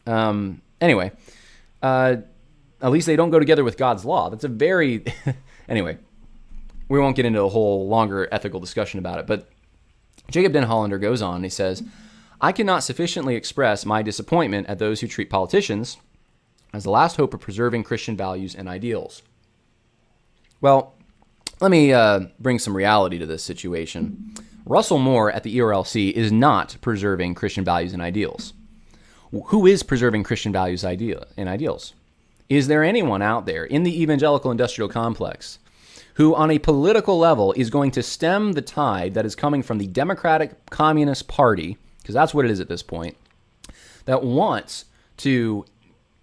Anyway, at least they don't go together with God's law. That's a very anyway. We won't get into a whole longer ethical discussion about it. But Jacob Denhollander goes on. And he says, "I cannot sufficiently express my disappointment at those who treat politicians as the last hope of preserving Christian values and ideals." Well, let me bring some reality to this situation. Russell Moore at the ERLC is not preserving Christian values and ideals. Who is preserving Christian values and ideals? Is there anyone out there in the evangelical industrial complex who on a political level is going to stem the tide that is coming from the Democratic Communist Party, because that's what it is at this point, that wants to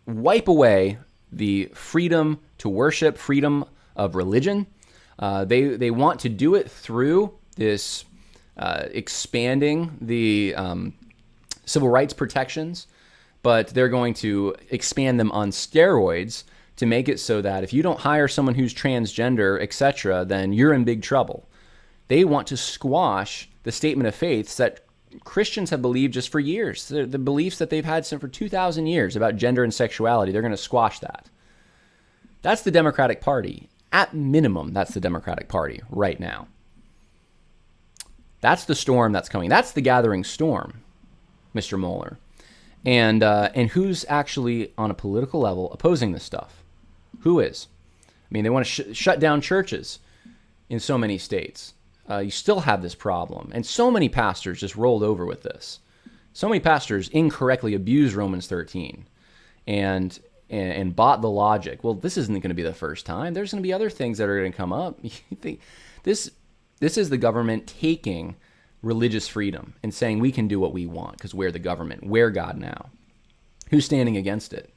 wipe away the freedom to worship, freedom of religion? They want to do it through this expanding the civil rights protections, but they're going to expand them on steroids to make it so that if you don't hire someone who's transgender, etc., then you're in big trouble. They want to squash the statement of faiths that Christians have believed just for years. The beliefs that they've had for 2,000 years about gender and sexuality, they're going to squash that. That's the Democratic Party. At minimum, that's the Democratic Party right now. That's the storm that's coming. That's the gathering storm, Mr. Mohler. And who's actually on a political level opposing this stuff? Who is? I mean, they want to shut down churches in so many states. You still have this problem. And so many pastors just rolled over with this. So many pastors incorrectly abuse Romans 13 and bought the logic. Well, this isn't going to be the first time. There's going to be other things that are going to come up. You think this is the government taking religious freedom and saying we can do what we want because we're the government. We're God now. Who's standing against it?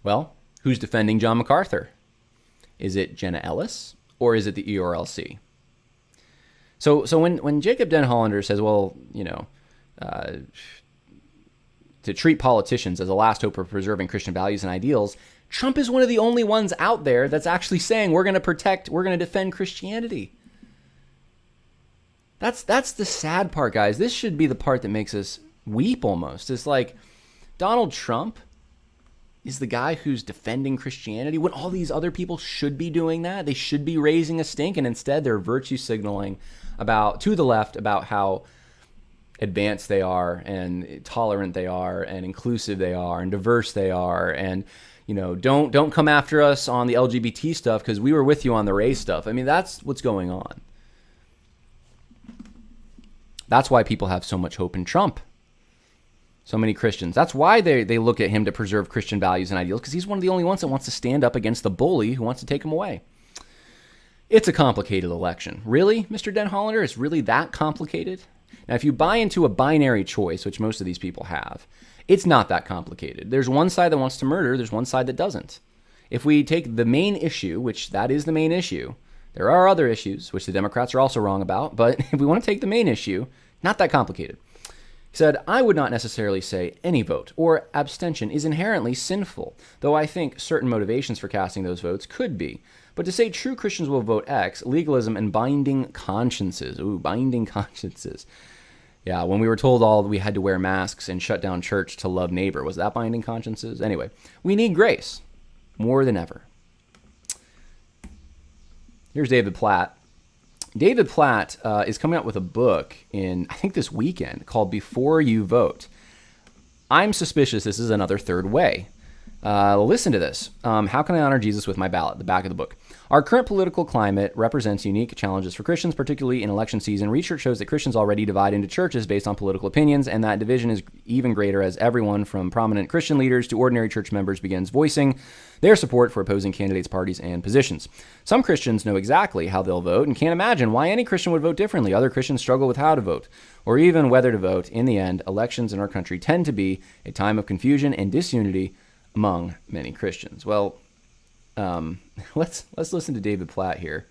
Well, who's defending John MacArthur? Is it Jenna Ellis or is it the ERLC? So when Jacob Den Hollander says, well, to treat politicians as a last hope of preserving Christian values and ideals, Trump is one of the only ones out there that's actually saying we're going to defend Christianity. That's the sad part, guys. This should be the part that makes us weep almost. It's like Donald Trump is the guy who's defending Christianity when all these other people should be doing that. They should be raising a stink, and instead they're virtue signaling to the left about how advanced they are and tolerant they are and inclusive they are and diverse they are, and don't come after us on the LGBT stuff because we were with you on the race stuff. I mean, that's what's going on. That's why people have so much hope in Trump. So many Christians. That's why they look at him to preserve Christian values and ideals, because he's one of the only ones that wants to stand up against the bully who wants to take him away. It's a complicated election. Really, Mr. Den Hollander? It's really that complicated? Now, if you buy into a binary choice, which most of these people have, it's not that complicated. There's one side that wants to murder. There's one side that doesn't. If we take the main issue, which that is the main issue, there are other issues, which the Democrats are also wrong about, but if we want to take the main issue, not that complicated. He said, I would not necessarily say any vote or abstention is inherently sinful, though I think certain motivations for casting those votes could be. But to say true Christians will vote X, legalism and binding consciences. Ooh, binding consciences. Yeah, when we were told we had to wear masks and shut down church to love neighbor, was that binding consciences? Anyway, we need grace more than ever. Here's David Platt. David Platt is coming out with a book I think this weekend, called Before You Vote. I'm suspicious this is another third way. Listen to this. How can I honor Jesus with my ballot? The back of the book. Our current political climate represents unique challenges for Christians, particularly in election season. Research shows that Christians already divide into churches based on political opinions, and that division is even greater as everyone from prominent Christian leaders to ordinary church members begins voicing their support for opposing candidates, parties, and positions. Some Christians know exactly how they'll vote and can't imagine why any Christian would vote differently. Other Christians struggle with how to vote, or even whether to vote. In the end, elections in our country tend to be a time of confusion and disunity among many Christians. Well, let's listen to David Platt here.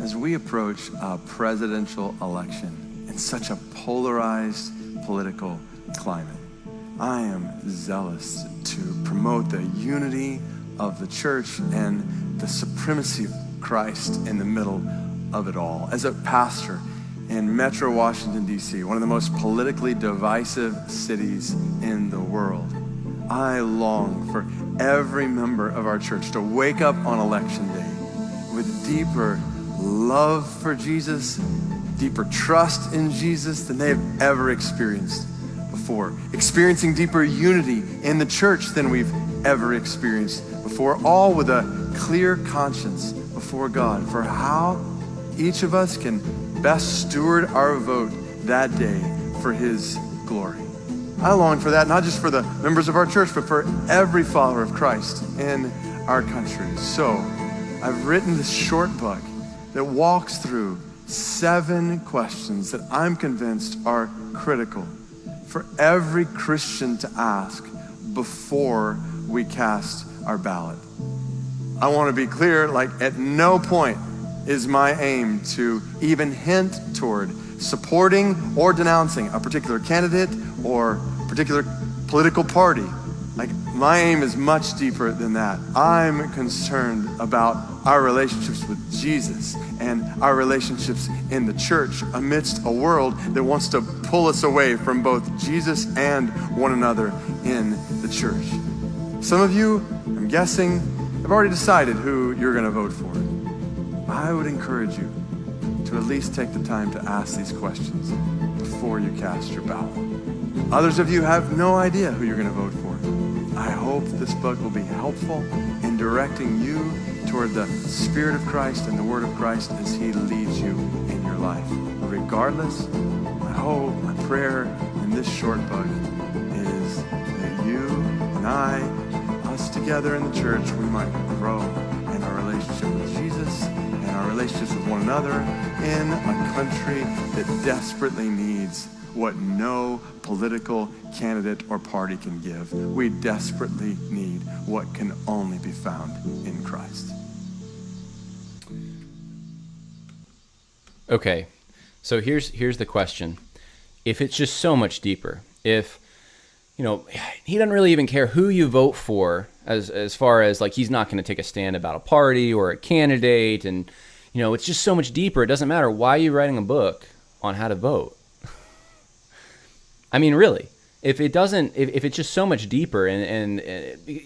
As we approach a presidential election in such a polarized political climate, I am zealous to promote the unity of the church and the supremacy of Christ in the middle of it all. As a pastor in Metro Washington, D.C., one of the most politically divisive cities in the world, I long for every member of our church to wake up on election day with deeper love for Jesus, deeper trust in Jesus than they have ever experienced before, experiencing deeper unity in the church than we've ever experienced before, all with a clear conscience before God for how each of us can best steward our vote that day for His glory. I long for that, not just for the members of our church, but for every follower of Christ in our country. So I've written this short book that walks through 7 questions that I'm convinced are critical for every Christian to ask before we cast our ballot. I want to be clear, at no point is my aim to even hint toward supporting or denouncing a particular candidate or particular political party. My aim is much deeper than that. I'm concerned about our relationships with Jesus and our relationships in the church amidst a world that wants to pull us away from both Jesus and one another in the church. Some of you, I'm guessing, have already decided who you're going to vote for. I would encourage you to at least take the time to ask these questions before you cast your ballot. Others of you have no idea who you're going to vote for. I hope hope this book will be helpful in directing you toward the Spirit of Christ and the Word of Christ as He leads you in your life. Regardless, my hope, my prayer in this short book is that you and I, us together in the church, we might grow in our relationship with Jesus and our relationships with one another in a country that desperately needs what no political candidate or party can give. We desperately need what can only be found in Christ. Okay, so here's the question. If it's just so much deeper, if, he doesn't really even care who you vote for as far as, like, he's not going to take a stand about a party or a candidate, and, it's just so much deeper. It doesn't matter. Why are you writing a book on how to vote? I mean, really, if it's just so much deeper, and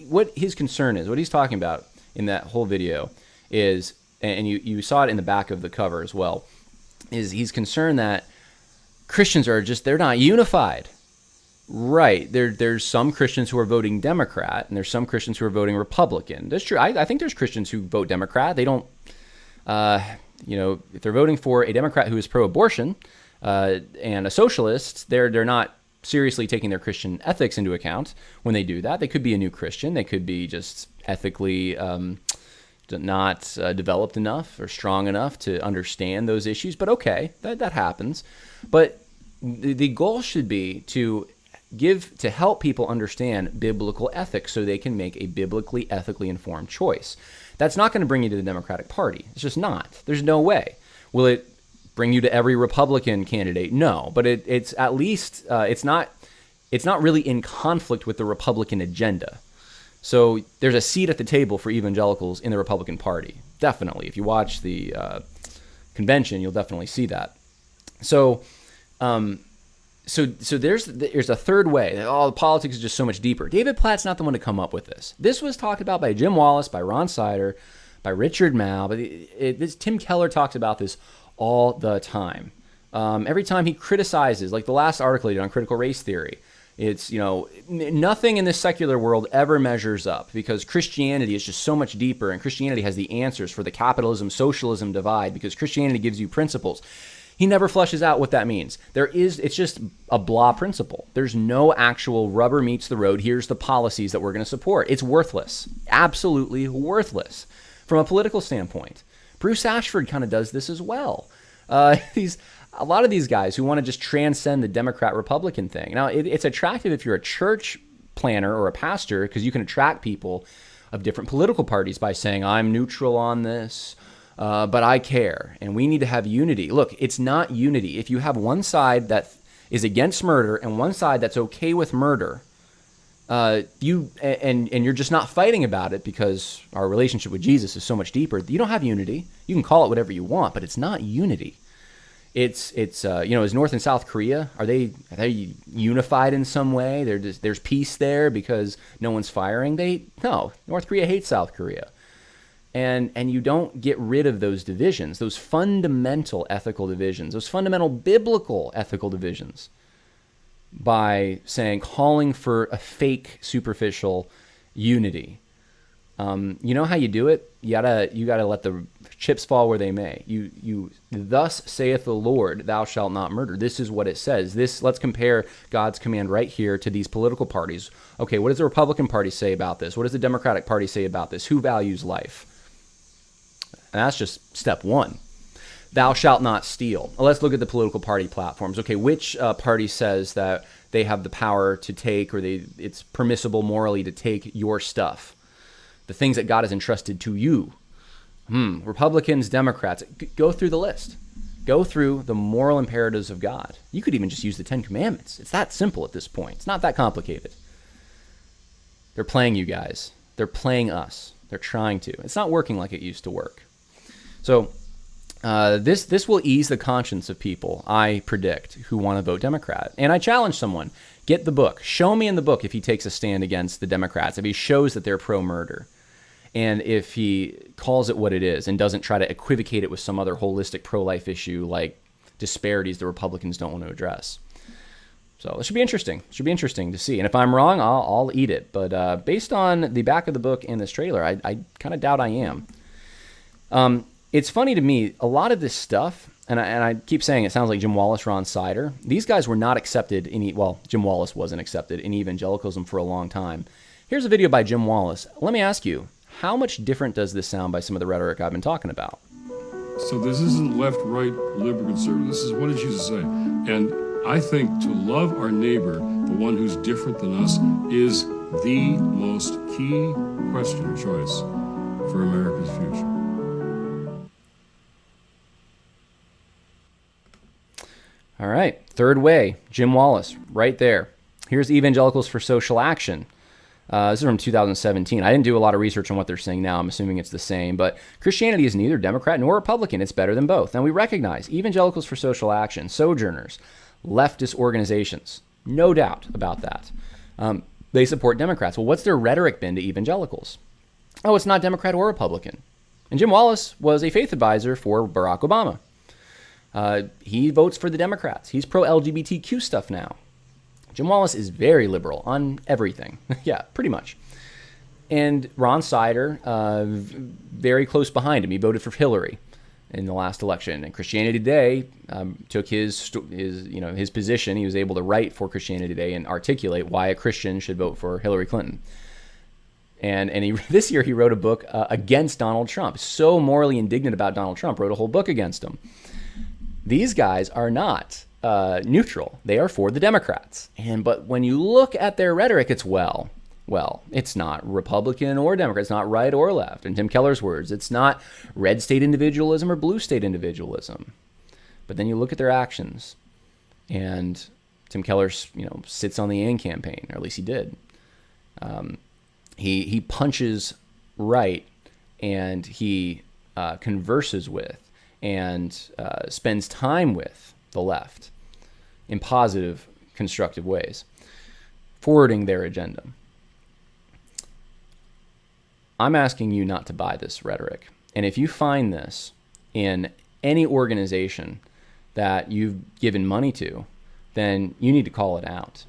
what his concern is, what he's talking about in that whole video is, and you saw it in the back of the cover as well, is he's concerned that Christians they're not unified. Right. There's some Christians who are voting Democrat, and there's some Christians who are voting Republican. That's true. I think there's Christians who vote Democrat. They don't, if they're voting for a Democrat who is pro-abortion, and a socialist, they're not seriously taking their Christian ethics into account when they do that. They could be a new Christian. They could be just ethically not developed enough or strong enough to understand those issues. But okay, that happens. But the goal should be to help people understand biblical ethics so they can make a biblically, ethically informed choice. That's not going to bring you to the Democratic Party. It's just not. There's no way. Will it bring you to every Republican candidate? No, but it's at least it's not really in conflict with the Republican agenda. So there's a seat at the table for evangelicals in the Republican Party. Definitely, if you watch the convention, you'll definitely see that. So there's a third way. The politics is just so much deeper. David Platt's not the one to come up with this. This was talked about by Jim Wallace, by Ron Sider, by Richard Mao. But Tim Keller talks about this all the time. Every time he criticizes, like the last article he did on critical race theory, it's, nothing in this secular world ever measures up because Christianity is just so much deeper, and Christianity has the answers for the capitalism-socialism divide because Christianity gives you principles. He never fleshes out what that means. It's just a blah principle. There's no actual rubber meets the road. Here's the policies that we're going to support. It's worthless. Absolutely worthless from a political standpoint. Bruce Ashford kind of does this as well. A lot of these guys who want to just transcend the Democrat-Republican thing. Now, it's attractive if you're a church planner or a pastor because you can attract people of different political parties by saying, I'm neutral on this, but I care, and we need to have unity. Look, it's not unity. If you have one side that is against murder and one side that's okay with murder, and you're just not fighting about it because our relationship with Jesus is so much deeper, you don't have unity. You can call it whatever you want, but it's not unity. It's is North and South Korea, are they unified in some way? There's peace there because no one's firing. No, North Korea hates South Korea. And you don't get rid of those divisions, those fundamental ethical divisions, those fundamental biblical ethical divisions, by calling for a fake superficial unity. You know how you do it? You gotta let the chips fall where they may. You thus saith the Lord, thou shalt not murder. This is what it says. Let's compare God's command right here to these political parties. Okay, what does the Republican Party say about this? What does the Democratic Party say about this? Who values life? And that's just step one. Thou shalt not steal. Let's look at the political party platforms. Okay, which party says that they have the power to take, or it's permissible morally to take your stuff, the things that God has entrusted to you? Republicans, Democrats. Go through the list. Go through the moral imperatives of God. You could even just use the Ten Commandments. It's that simple at this point. It's not that complicated. They're playing you guys. They're playing us. They're trying to. It's not working like it used to work. So this will ease the conscience of people, I predict, who want to vote Democrat. And I challenge someone, get the book. Show me in the book if he takes a stand against the Democrats, if he shows that they're pro-murder, and if he calls it what it is and doesn't try to equivocate it with some other holistic pro-life issue like disparities the Republicans don't want to address. So it should be interesting. Should be interesting to see. And if I'm wrong, I'll eat it. But based on the back of the book and this trailer, I kind of doubt I am. It's funny to me, a lot of this stuff, and I keep saying it sounds like Jim Wallis, Ron Sider. These guys were not accepted Jim Wallis wasn't accepted in evangelicalism for a long time. Here's a video by Jim Wallis. Let me ask you, how much different does this sound by some of the rhetoric I've been talking about? So this isn't left, right, liberal, conservative. This is what did Jesus say? And I think to love our neighbor, the one who's different than us, is the most key question choice for America's future. All right, third way, Jim Wallis, right there. Here's Evangelicals for Social Action. This is from 2017. I didn't do a lot of research on what they're saying now. I'm assuming it's the same. But Christianity is neither Democrat nor Republican. It's better than both. And we recognize Evangelicals for Social Action, Sojourners, leftist organizations. No doubt about that. They support Democrats. Well, what's their rhetoric been to evangelicals? Oh, it's not Democrat or Republican. And Jim Wallis was a faith advisor for Barack Obama. He votes for the Democrats. He's pro-LGBTQ stuff now. Jim Wallis is very liberal on everything. Yeah, pretty much. And Ron Sider, very close behind him. He voted for Hillary in the last election. And Christianity Today took his position. He was able to write for Christianity Today and articulate why a Christian should vote for Hillary Clinton. And this year he wrote a book against Donald Trump. So morally indignant about Donald Trump, wrote a whole book against him. These guys are not neutral. They are for the Democrats. But when you look at their rhetoric, it's it's not Republican or Democrat. It's not right or left. In Tim Keller's words, it's not red state individualism or blue state individualism. But then you look at their actions, and Tim Keller, sits on the AIM campaign, or at least he did. He punches right, and he converses with and spends time with the left in positive, constructive ways, forwarding their agenda. I'm asking you not to buy this rhetoric. And if you find this in any organization that you've given money to, then you need to call it out.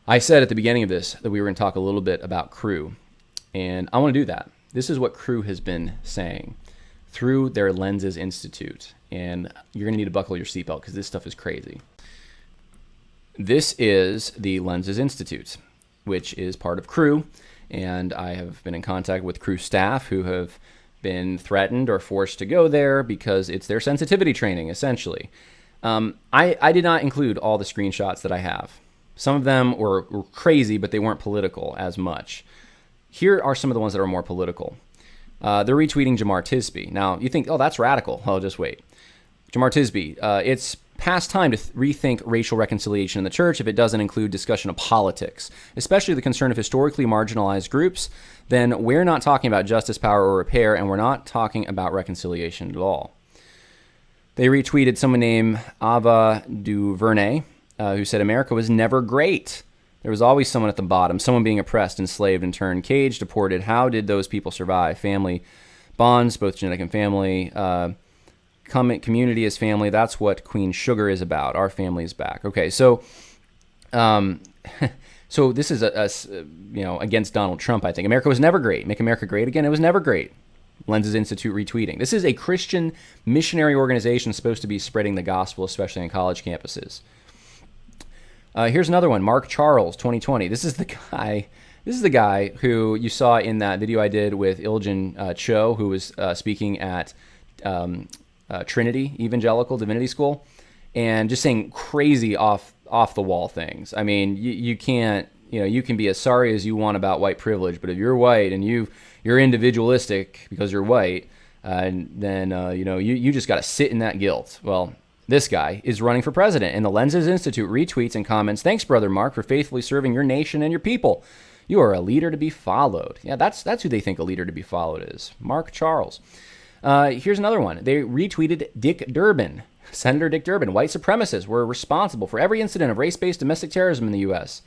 I said at the beginning of this that we were going to talk a little bit about Cru, and I want to do that. This is what Cru has been saying through their Lenses Institute, and you're going to need to buckle your seatbelt because this stuff is crazy. This is the Lenses Institute, which is part of Cru, and I have been in contact with Cru staff who have been threatened or forced to go there because it's their sensitivity training, essentially. I did not include all the screenshots that I have. Some of them were crazy, but they weren't political as much. Here are some of the ones that are more political. They're retweeting Jamar Tisby. Now, you think, oh, that's radical. Oh, just wait. Jamar Tisby, it's past time to rethink racial reconciliation in the church if it doesn't include discussion of politics, especially the concern of historically marginalized groups. Then we're not talking about justice, power, or repair, and we're not talking about reconciliation at all. They retweeted someone named Ava DuVernay, who said America was never great. There was always someone at the bottom, someone being oppressed, enslaved, and turned caged, deported. How did those people survive? Family bonds, both genetic and family. Community as family. That's what Queen Sugar is about. Our family is back. Okay, so so this is against Donald Trump, I think. America was never great. Make America great again. It was never great. Lenses Institute retweeting. This is a Christian missionary organization supposed to be spreading the gospel, especially on college campuses. Here's another one, Mark Charles, 2020. This is the guy who you saw in that video I did with Iljan Cho, who was speaking at Trinity Evangelical Divinity School, and just saying crazy off the wall things. I mean, you can't, you can be as sorry as you want about white privilege, but if you're white and you're individualistic because you're white, then you just got to sit in that guilt. Well, this guy is running for president, and the Lenses Institute retweets and comments, "Thanks, Brother Mark, for faithfully serving your nation and your people. You are a leader to be followed." Yeah, that's who they think a leader to be followed is, Mark Charles. Here's another one. They retweeted Dick Durbin, Senator Dick Durbin. White supremacists were responsible for every incident of race-based domestic terrorism in the U.S.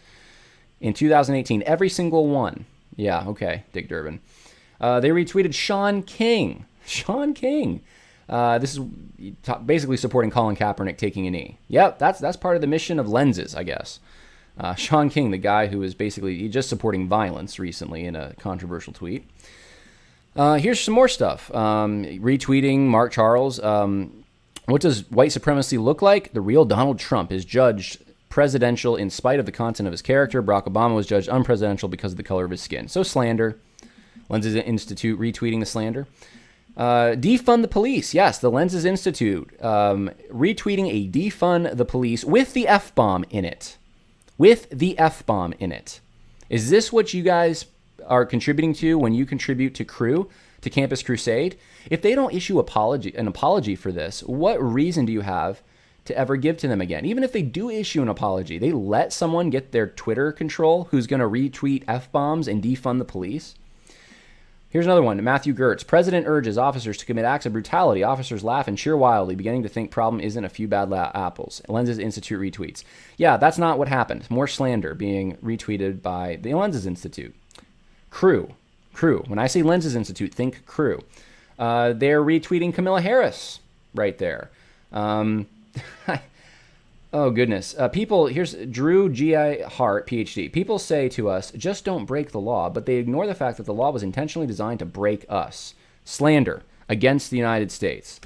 in 2018. Every single one. Yeah, okay, Dick Durbin. They retweeted Sean King. Sean King. This is basically supporting Colin Kaepernick taking a knee. Yep, that's part of the mission of Lenses, I guess. Sean King, the guy who was basically just supporting violence recently in a controversial tweet. Here's some more stuff. Retweeting Mark Charles. What does white supremacy look like? The real Donald Trump is judged presidential in spite of the content of his character. Barack Obama was judged unpresidential because of the color of his skin. So slander. Lenses Institute retweeting the slander. Defund the police. Yes, the Lenses Institute retweeting a defund the police with the F-bomb in it. With the F-bomb in it. Is this what you guys are contributing to when you contribute to Crew, to Campus Crusade? If they don't issue an apology for this, what reason do you have to ever give to them again? Even if they do issue an apology, they let someone get their Twitter control who's going to retweet F-bombs and defund the police? Here's another one. Matthew Gertz. President urges officers to commit acts of brutality. Officers laugh and cheer wildly, beginning to think problem isn't a few bad apples. Lenses Institute retweets. Yeah, that's not what happened. More slander being retweeted by the Lenses Institute. Crew. When I say Lenses Institute, think Crew. They're retweeting Kamala Harris right there. Oh, goodness. Here's Drew G.I. Hart, PhD. People say to us, just don't break the law, but they ignore the fact that the law was intentionally designed to break us. Slander against the United States.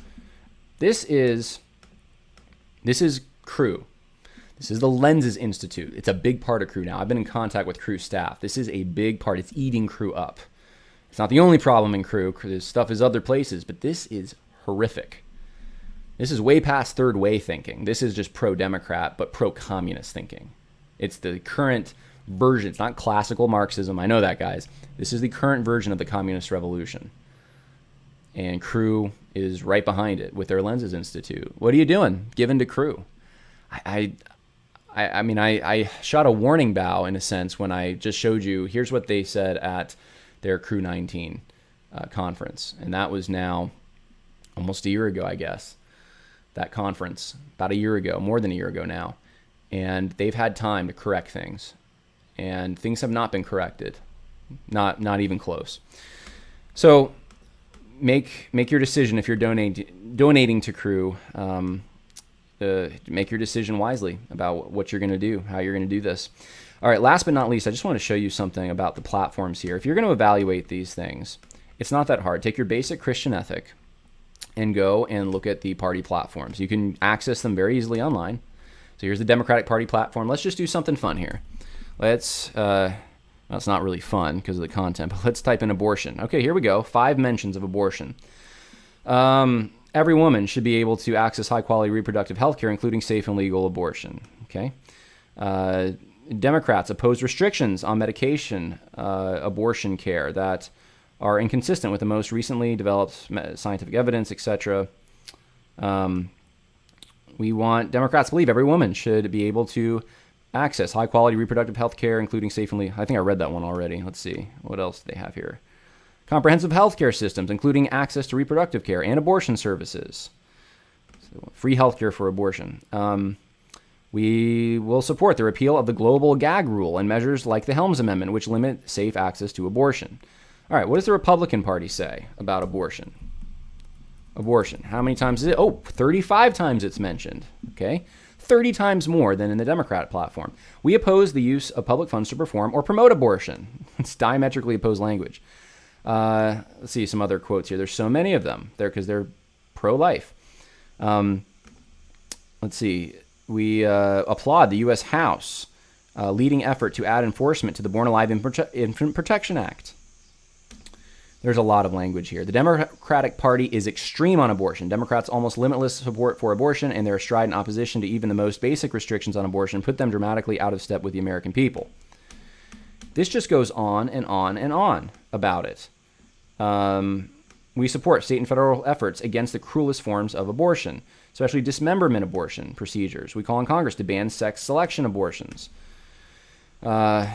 This is Crew. This is the Lenses Institute. It's a big part of Crew now. I've been in contact with Crew staff. This is a big part. It's eating Crew up. It's not the only problem in Crew. This stuff is other places, but this is horrific. This is way past third way thinking. This is just pro-Democrat, but pro-communist thinking. It's the current version. It's not classical Marxism. I know that, guys. This is the current version of the communist revolution. And Crew is right behind it with their Lenses Institute. What are you doing? Given to Crew. I mean, I shot a warning bow in a sense when I just showed you, here's what they said at their Crew 19 conference. And that was now almost a year ago, I guess. That conference, about a year ago, more than a year ago now. And they've had time to correct things. And things have not been corrected. Not even close. So make your decision if you're donating to Crew. Make your decision wisely about what you're going to do, how you're going to do this. All right, last but not least, I just want to show you something about the platforms here. If you're going to evaluate these things, it's not that hard. Take your basic Christian ethic and go and look at the party platforms. You can access them very easily online. So here's the Democratic Party platform. Let's just do something fun here. It's not really fun because of the content, but let's type in abortion. Okay, here we go. 5 mentions of abortion. Every woman should be able to access high-quality reproductive health care, including safe and legal abortion. Okay. Democrats oppose restrictions on medication abortion care that are inconsistent with the most recently developed scientific evidence, etc. Democrats believe every woman should be able to access high-quality reproductive health care, including safe and legal. I think I read that one already. Let's see. What else do they have here? Comprehensive health care systems, including access to reproductive care and abortion services. So, free health care for abortion. We will support the repeal of the global gag rule and measures like the Helms Amendment, which limit safe access to abortion. All right, what does the Republican Party say about abortion? Abortion. How many times is it? 35 times it's mentioned. Okay, 30 times more than in the Democrat platform. We oppose the use of public funds to perform or promote abortion. It's diametrically opposed language. Let's see some other quotes here. There's so many of them there because they're pro-life. Let's see. We applaud the U.S. House leading effort to add enforcement to the Born Alive Infant Protection Act. There's a lot of language here. The Democratic Party is extreme on abortion. Democrats' almost limitless support for abortion and their strident opposition to even the most basic restrictions on abortion put them dramatically out of step with the American people. This just goes on and on and on about it. We support state and federal efforts against the cruelest forms of abortion, especially dismemberment abortion procedures. We call on Congress to ban sex selection abortions. What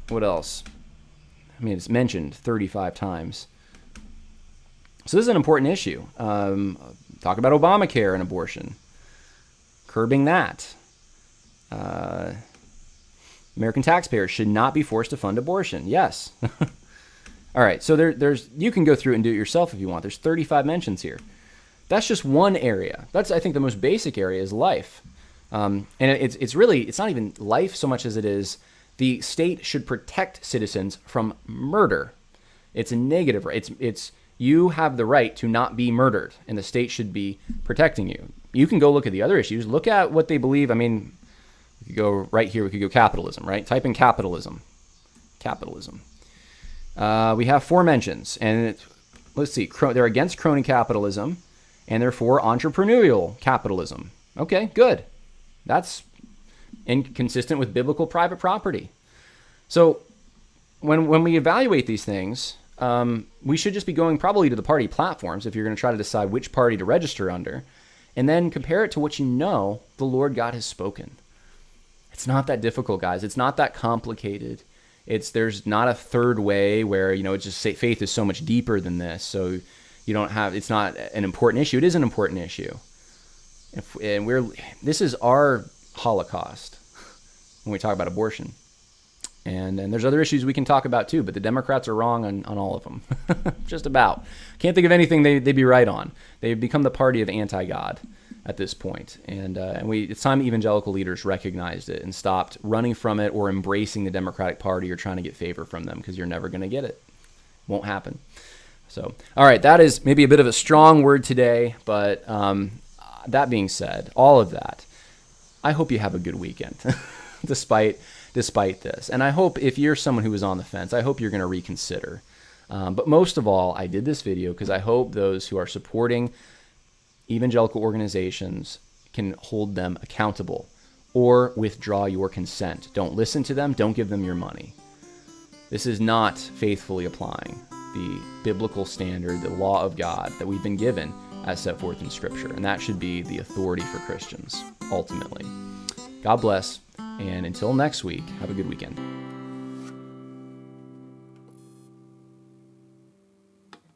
else? I mean, it's mentioned 35 times. So this is an important issue. Talk about Obamacare and abortion. Curbing that. American taxpayers should not be forced to fund abortion. Yes. All right, so there's you can go through and do it yourself if you want. There's 35 mentions here. That's just one area. That's, I think, the most basic area is life. And it's not even life so much as it is the state should protect citizens from murder. It's a negative right. It's you have the right to not be murdered, and the state should be protecting you. You can go look at the other issues. Look at what they believe. I mean, we could go right here. We could go capitalism, right? Type in capitalism. Capitalism. We have 4 mentions, and let's see. They're against crony capitalism, and they're for entrepreneurial capitalism. Okay, good. That's inconsistent with biblical private property. So when we evaluate these things, we should just be going probably to the party platforms if you're going to try to decide which party to register under, and then compare it to what you know the Lord God has spoken. It's not that difficult, guys. It's not that complicated. There's not a third way where, it's just faith is so much deeper than this. So it's not an important issue. It is an important issue. This is our Holocaust when we talk about abortion. And there's other issues we can talk about too, but the Democrats are wrong on all of them. Just about. Can't think of anything they'd be right on. They've become the party of anti-God at this point. And it's time evangelical leaders recognized it and stopped running from it or embracing the Democratic Party or trying to get favor from them, because you're never going to get it. Won't happen. So, all right, that is maybe a bit of a strong word today, but that being said, all of that, I hope you have a good weekend despite this. And I hope if you're someone who is on the fence, I hope you're going to reconsider. But most of all, I did this video because I hope those who are supporting evangelical organizations can hold them accountable or withdraw your consent. Don't listen to them. Don't give them your money. This is not faithfully applying the biblical standard, the law of God that we've been given as set forth in Scripture. And that should be the authority for Christians, ultimately. God bless. And until next week, have a good weekend.